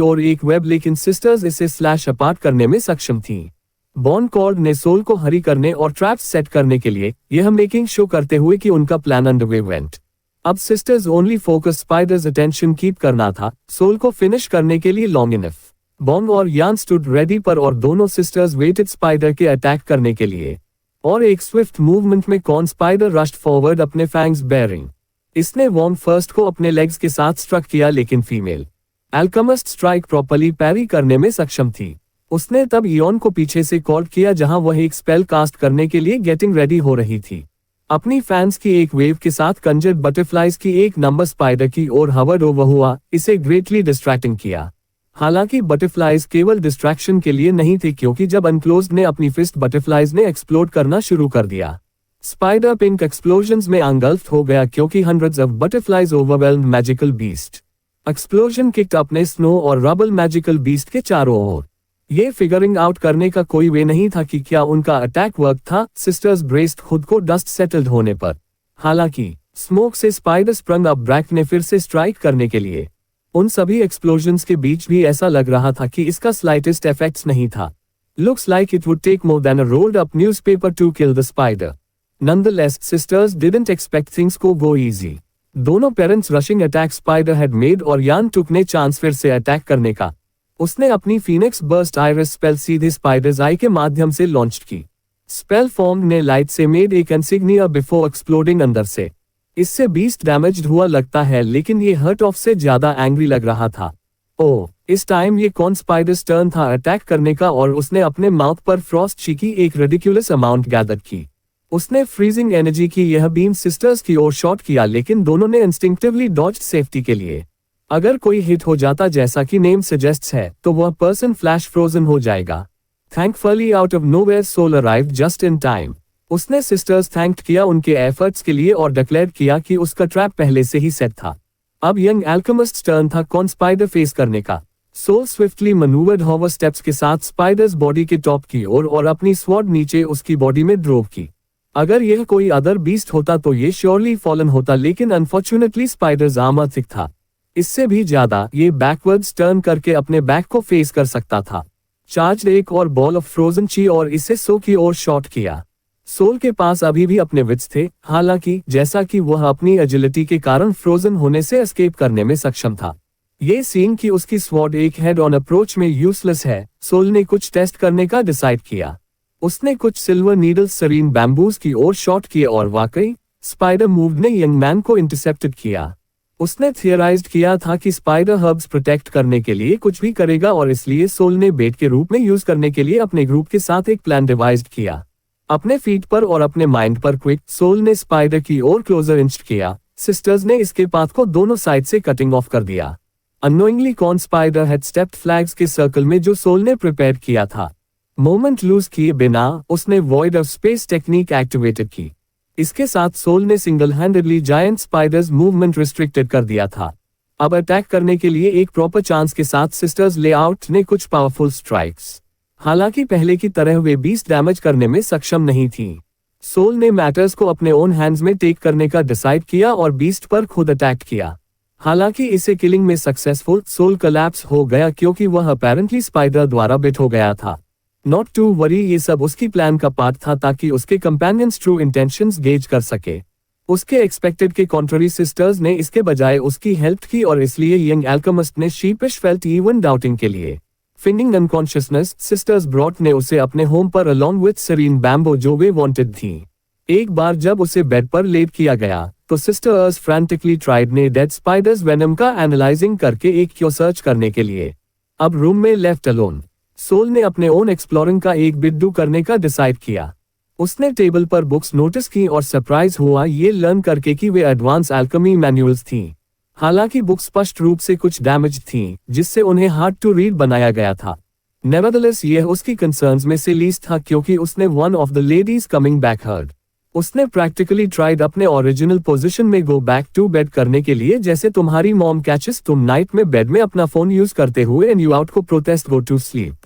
ओर एक वेब, लेकिन सिस्टर्स इसे स्लैश अपार्ट करने में सक्षम थीं। बॉन कॉर्ड ने सोल को हरी करने और ट्रैप्स सेट करने के लिए यह मेकिंग शो करते हुए कि उनका प्लान अंडरवे वेंट। अब sisters only focus spiders attention keep करना था, सोल को फिनिश करने के लिए लॉन्ग इनफ। बॉन्ग और यान स्टूड रेडी पर और दोनों सिस्टर्स वेटेड स्पाइडर के अटैक करने के लिए। और एक स्विफ्ट मूवमेंट में कॉन स्पाइडर रश्ड फॉरवर्ड अपने फैंग्स बेयरिंग। इसने वॉर्म फर्स्ट को अपने लेग्स के साथ स्ट्रक किया, लेकिन फीमेल एल्केमिस्ट स्ट्राइक प्रॉपर्ली पैरी करने में सक्षम थी। उसने तब इयॉन को पीछे से कॉल किया जहां वह एक स्पेल कास्ट करने के लिए गेटिंग रेडी हो रही थी। अपनी फैंस की एक वेव के साथ कंजर्ड बटरफ्लाइज की एक नंबर स्पाइडर की ओर हवर्ड ओवर हुआ, इसे ग्रेटली डिस्ट्रैक्टिंग किया। हालांकि बटरफ्लाइज केवल डिस्ट्रैक्शन के लिए नहीं थे, क्योंकि जब अनक्लोज्ड ने अपनी फिस्ट, बटरफ्लाइज ने एक्सप्लोड करना शुरू कर दिया। स्पाइडर पिंक एक्सप्लोजन्स में एंगल्फ्ड हो गया क्योंकि hundreds of butterflies overwhelmed magical beast. Explosion kicked अपने स्नो और रबल मैजिकल बीस्ट के चारों ओर। ये फिगरिंग आउट करने का कोई वे नहीं था कि क्या उनका अटैक वर्क था। सिस्टर्स ब्रेस्ड खुद को डस्ट सेटल्ड होने पर। हालांकि स्मोक से स्पाइडर स्प्रंग अप ब्रैक ने फिर से स्ट्राइक करने के लिए। उन सभी एक्सप्लोजन्स के बीच भी ऐसा लग रहा था कि इसका स्लाइटेस्ट इफेक्ट्स नहीं था। Looks like it would take more than a rolled up newspaper to kill the spider. Nonetheless, sisters didn't expect things को गो इजी। दोनों parents rushing attack spider had made और यान टुक ने chance फिर से attack करने का। उसने अपनी फीनिक्स बर्स्ट आयरस स्पेल सीधे स्पाइडर्स आई के माध्यम से लॉन्च की। स्पेल फॉर्म ने लाइट से मेड एक इंसिग्निया बिफोर एक्सप्लोडिंग अंदर से। इससे बीस्ट डैमेज्ड हुआ लगता है, लेकिन ये हर्ट ऑफ से ज्यादा एंग्री लग रहा था। ओह, इस टाइम ये कौन स्पाइडर्स टर्न था अटैक करने का, और उसने अपने माउथ पर फ्रॉस्ट की एक रिडिकुलस अमाउंट गैदर की। उसने फ्रीजिंग एनर्जी की यह बीम सिस्टर्स की ओर शॉट किया, लेकिन दोनों ने इंस्टिंक्टिवली डॉज्ड सेफ्टी के लिए। अगर कोई हिट हो जाता जैसा कि नेम सजेस्ट्स है, तो वह पर्सन फ्लैश फ्रोजन हो जाएगा। Thankfully out of nowhere Sol arrived just in time. उसने सिस्टर्स थैंक्ड किया उनके एफर्ट्स के लिए और डिक्लेयर किया कि उसका ट्रैप पहले से ही सेट था। अब यंग एल्केमिस्ट टर्न था कॉन स्पाइडर फेस करने का। सोल स्विफ्टली मनूवर्ड हॉवर स्टेप्स के साथ स्पाइडर्स बॉडी के टॉप की ओर और अपनी स्वॉर्ड नीचे उसकी बॉडी में ड्रोव की। अगर यह कोई अदर बीस्ट होता तो ये श्योरली फॉलन होता, लेकिन अनफॉर्चुनेटली स्पाइडर्स आर्मर थिक था। इससे भी ज्यादा, ये बैकवर्ड्स टर्न करके अपने बैक को फेस कर सकता था। चार्ज एक और बॉल ऑफ फ्रोजन ची और इसे सो की ओर शॉट किया। सोल के पास अभी भी अपने विट्स थे, हालांकि जैसा कि वह अपनी एजिलिटी के कारण फ्रोजन होने से एस्केप करने में सक्षम था। ये सीन कि उसकी स्वॉर्ड एक हेड ऑन अप्रोच में यूजलेस है, सोल ने कुछ टेस्ट करने का डिसाइड किया। उसने कुछ सिल्वर नीडल्स सरीन बैम्बूज की ओर शॉट किए और वाकई स्पाइडर मूव ने यंग मैन को इंटरसेप्टेड किया। उसने थियराइज्ड किया था कि स्पाइडर हर्ब्स प्रोटेक्ट करने के लिए कुछ भी करेगा और इसलिए सोल ने बेट के रूप में यूज करने के लिए अपने ग्रुप के साथ एक प्लान डिवाइज्ड किया। अपने फीट पर और अपने माइंड पर क्विक सोल ने स्पाइडर की ओर क्लोजर इंच किया। सिस्टर्स ने इसके पाथ को दोनों साइड से कटिंग ऑफ कर दिया। Unknowingly corn spider had stepped flags के सर्कल में जो सोल ने प्रिपेयर किया था। मोमेंट लूज किए बिना उसने void of space technique activated की। इसके साथ सोल ने single handedly giant spiders movement restricted कर दिया था। अब अटैक करने के लिए एक प्रॉपर चांस के साथ सिस्टर्स लेआउट ने कुछ पावरफुल स्ट्राइक्स। हालांकि पहले की तरह वे बीस्ट डैमेज करने में सक्षम नहीं थी। सोल ने मैटर्स को अपने ओन हैंड्स में टेक करने का डिसाइड किया और बीस्ट पर खुद अटैक किया। हालांकि इसे किलिंग में सक्सेसफुल सोल कोलैप्स हो गया क्योंकि वह अपेरेंटली स्पाइडर द्वारा बिट हो गया था। नॉट टू वरी, ये सब उसकी प्लान का पार्ट था ताकि उसके कंपेनियंस ट्रू इंटेंशंस गेज कर सके। उसके एक्सपेक्टेड के कॉन्ट्ररी सिस्टर्स ने इसके बजाय उसकी हेल्प की और इसलिए यंग अल्केमिस्ट ने शीपिश फेल्ट इवन डाउटिंग के लिए। फिंडिंग अनकॉन्शियसनेस, सिस्टर्स ब्रॉट ने उसे अपने होम पर अलोंग विद सेरीन बैम्बो जो वे वांटेड थी। एक बार जब उसे बेड पर लेट किया गया तो सिस्टर्स फ्रैंटिकली ट्राइड ने डेड स्पाइडर्स वेनम का एनालाइजिंग करके एक क्यों सर्च करने के लिए। अब रूम में लेफ्ट अलोन सोल ने अपने ओन एक्सप्लोरिंग का एक बिट डू करने का डिसाइड किया। उसने टेबल पर बुक्स नोटिस की और सरप्राइज हुआ ये लर्न करके कि वे एडवांस एल्केमी मैनुअल्स थीं। हालांकि बुक्स स्पष्ट रूप से कुछ डैमेज थीं, जिससे उन्हें हार्ड टू रीड बनाया गया था। नेवरदलेस यह उसकी कंसर्न्स में से लीस्ट था क्योंकि उसने one of the ladies coming back heard. उसने प्रैक्टिकली ट्राइड अपने ओरिजिनल पोजीशन में गो बैक टू बेड करने के लिए, जैसे तुम्हारी मॉम कैचेस तुम नाइट में बेड में अपना फोन यूज करते हुए एंड यू आउट को प्रोटेस्ट गो टू स्लीप।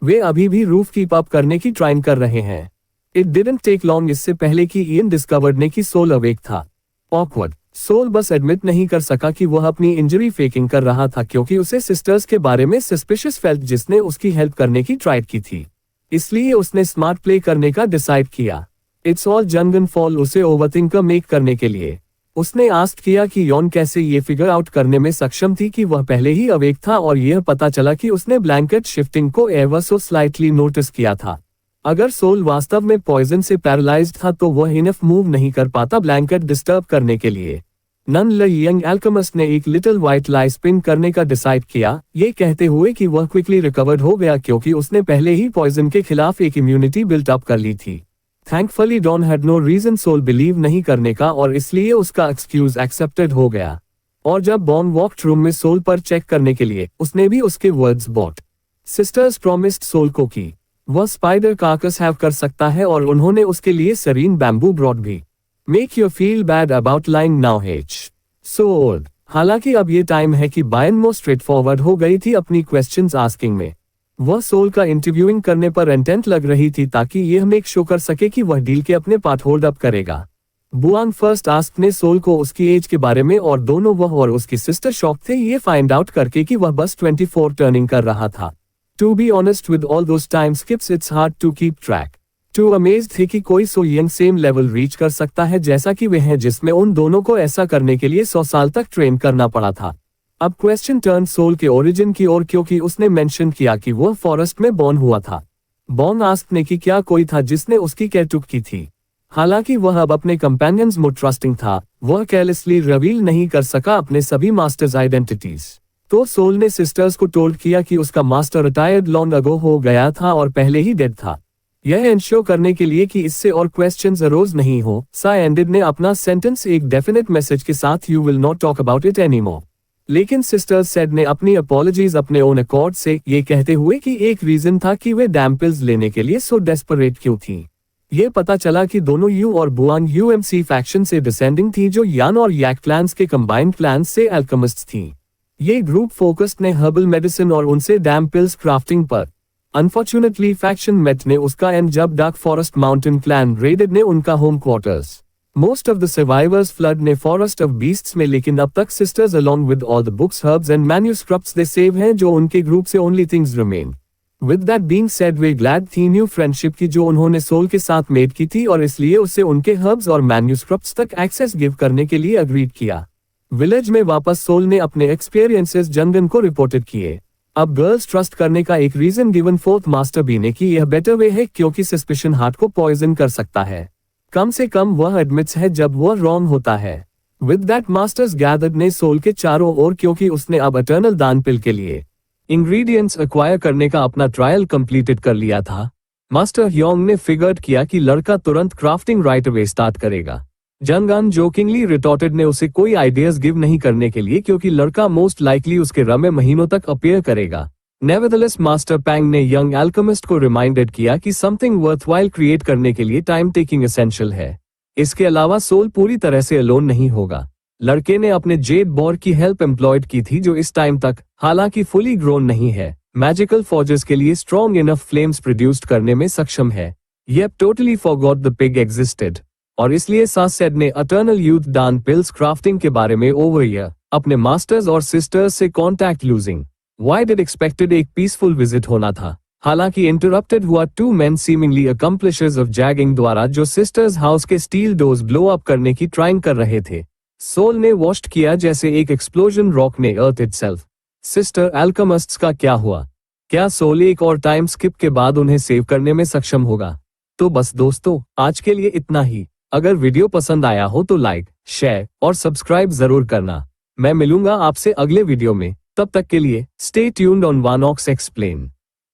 वे अभी भी रूफ कीप अप करने की ट्राई कर रहे हैं। इट डिडंट टेक लॉन्ग इससे पहले कि इयन डिस्कवर्ड ने कि सोल अवेक था। ऑकवर्ड, सोल बस एडमिट नहीं कर सका कि वह अपनी इंजरी फेकिंग कर रहा था क्योंकि उसे सिस्टर्स के बारे में सस्पिशियस फेल्ट जिसने उसकी हेल्प करने की ट्राई की थी। इसलिए उसने स्मार्ट प्ले करने का डिसाइड किया। इट्स ऑल जंगन फॉल उसे ओवरथिंकर मेक करने के लिए। उसने आस्क किया कि यॉन कैसे ये फिगर आउट करने में सक्षम थी कि वह पहले ही अवेक था और यह पता चला कि उसने ब्लैंकेट शिफ्टिंग को एवर सो स्लाइटली नोटिस किया था। अगर सोल वास्तव में पॉइजन से पैरालाइज्ड था तो वह इनफ मूव नहीं कर पाता ब्लैंकेट डिस्टर्ब करने के लिए। नॉनदलेस यंग अल्केमिस्ट ने एक लिटिल व्हाइट लाई स्पिन करने का डिसाइड किया, ये कहते हुए कि वह क्विकली रिकवर्ड हो गया क्योंकि उसने पहले ही पॉइजन के खिलाफ एक इम्यूनिटी बिल्ट अप कर ली थी। Thankfully Don had no reason Sol believe नहीं करने का और इसलिए उसका एक्सक्यूज एक्सेप्टेड हो गया। और जब बॉन वॉक्ड रूम में सोल पर चेक करने के लिए, उसने भी उसके words bought. Sisters promised Sol को कि वह स्पाइडर कार्कस हैव कर सकता है और उन्होंने उसके लिए सेरीन बैम्बू ब्रॉड भी। Make you feel bad about lying now हेच सोल। हालांकि अब ये टाइम है कि बायन मो स्ट्रेट फॉरवर्ड हो गई थी अपनी क्वेश्चंस आस्किंग में। वह सोल का इंटरव्यूइंग करने पर इंटेंट लग रही थी ताकि यह मेक शो कर सके कि वह डील के अपने पार्ट होल्ड अप करेगा। बुआंग फर्स्ट आस्क ने सोल को उसकी एज के बारे में और दोनों वह और उसकी सिस्टर शॉक थे ये फाइंड आउट करके कि वह बस 24 टर्निंग कर रहा था। To be honest with all those time skips it's hard to keep track. Two amazed थे कि कोई so young same level reach कर सकता है जैसा कि वे हैं जिसमें उन दोनों को ऐसा करने के लिए 100 साल तक ट्रेन करना पड़ा था। अब क्वेश्चन टर्न सोल के ओरिजिन की ओर क्योंकि उसने मेंशन किया कि वह फॉरेस्ट में बॉर्न हुआ था। बॉन्ग आस्क ने कि क्या कोई था जिसने उसकी केयर टुक की थी। हालांकि वह अब अपने कंपेनियंस में ट्रस्टिंग था, वह केयरलेसली रिवील नहीं कर सका अपने सभी मास्टर्स आइडेंटिटीज। तो सोल ने सिस्टर्स को टोल्ड किया कि उसका मास्टर रिटायर्ड लॉन्ग अगो हो गया था और पहले ही डेड था। यह इंश्योर करने के लिए कि इससे और क्वेश्चंस अरोज नहीं हो, सा एंडेड ने अपना सेंटेंस एक डेफिनेट मैसेज के साथ you will not talk about it anymore. लेकिन सिस्टर्स सेड ने अपनी अपॉलॉजीज अपने ओन अकॉर्ड से, ये कहते हुए कि एक रीजन था कि वे डैम पिल्स लेने के लिए सो डेस्परेट क्यों थी। ये पता चला कि दोनों यू और बुआंग यूएमसी फैक्शन से डिसेंडिंग थी जो यान और यैक क्लैंस के कंबाइंड क्लैंस से अल्केमिस्ट्स थी। ये ग्रुप फोकस्ड ने हर्बल मेडिसिन और उनसे डैम पिल्स क्राफ्टिंग पर। अनफॉर्चुनेटली फैक्शन मेट ने उसका एंड जब dark forest mountain clan raided ने उनका home quarters. Most of the survivors fled ने फॉरेस्ट ऑफ बीस्ट्स में, लेकिन अब तक sisters along with all the books herbs and manuscripts they save हैं जो उनके ग्रुप से only things remain. With that being said way glad थी न्यू फ्रेंडशिप की जो उन्होंने सोल के साथ मेड की थी और इसलिए उसे उनके हर्ब्स और मैन्यूस्क्रिप्ट्स तक एक्सेस गिव करने के लिए अग्रीड किया। विलेज में वापस सोल ने अपने एक्सपीरियंसेस जंगन को रिपोर्टेड किए। अब गर्ल्स ट्रस्ट करने का एक रीजन गिवन फोर्थ मास्टर बी ने कि यह बेटर वे है क्योंकि सस्पिशन हार्ट को पॉइजन कर सकता है। कम से कम वह एडमिट्स है जब वह रॉन्ग होता है। विद दैट मास्टर्स गैदर्ड ने सोल के चारों ओर, क्योंकि उसने अब एटर्नल दान पिल के लिए इंग्रेडिएंट्स एक्वायर करने का अपना ट्रायल कंप्लीटेड कर लिया था। मास्टर ह्योंग ने फिगर्ड किया कि लड़का तुरंत क्राफ्टिंग राइट अवे स्टार्ट करेगा। जंगन जोकिंगली रिटॉर्टेड ने उसे कोई आइडियाज गिव नहीं करने के लिए, क्योंकि लड़का मोस्ट लाइकली उसके रमे महीनों तक अपीयर करेगा। नेवरदलेस मास्टर पैंग ने यंग अल्केमिस्ट को रिमाइंडेड किया कि समथिंग वर्थवाइल क्रिएट करने के लिए टाइम टेकिंग एसेंशियल है। इसके अलावा सोल पूरी तरह से अलोन नहीं होगा। लड़के ने अपने जेड बॉर की हेल्प एम्प्लॉयड की थी, जो इस टाइम तक हालांकि फुली ग्रोन नहीं है, मैजिकल फॉर्जेस के लिए स्ट्रॉन्ग इनफ फ्लेम्स प्रोड्यूस्ड करने में सक्षम है। Yep totally forgot the pig existed, और इसलिए सासेड ने अटर्नल यूथ दान पिल्स क्राफ्टिंग के बारे में ओवर ईयर अपने मास्टर्स और सिस्टर्स से contact losing why did expected एक पीसफुल विजिट होना था। हालांकि इंटरप्टेड हुआ two men seemingly accomplishers of जैगिंग द्वारा, जो सिस्टर्स हाउस के स्टील डोर्स ब्लो अप करने की ट्राइंग कर रहे थे। सोल ने वॉश्ड किया जैसे एक एक्सप्लोजन रॉक ने अर्थ इटसेल्फ। सिस्टर अल्केमिस्ट्स का क्या हुआ? क्या सोल एक और टाइम स्किप के बाद उन्हें सेव करने में सक्षम होगा? तो बस दोस्तों, आज के लिए इतना ही। अगर वीडियो पसंद आया हो तो लाइक, शेयर और सब्सक्राइब जरूर करना। मैं मिलूंगा आपसे अगले वीडियो में, तब तक के लिए स्टे ट्यून्ड ऑन वनऑक्स एक्सप्लेन।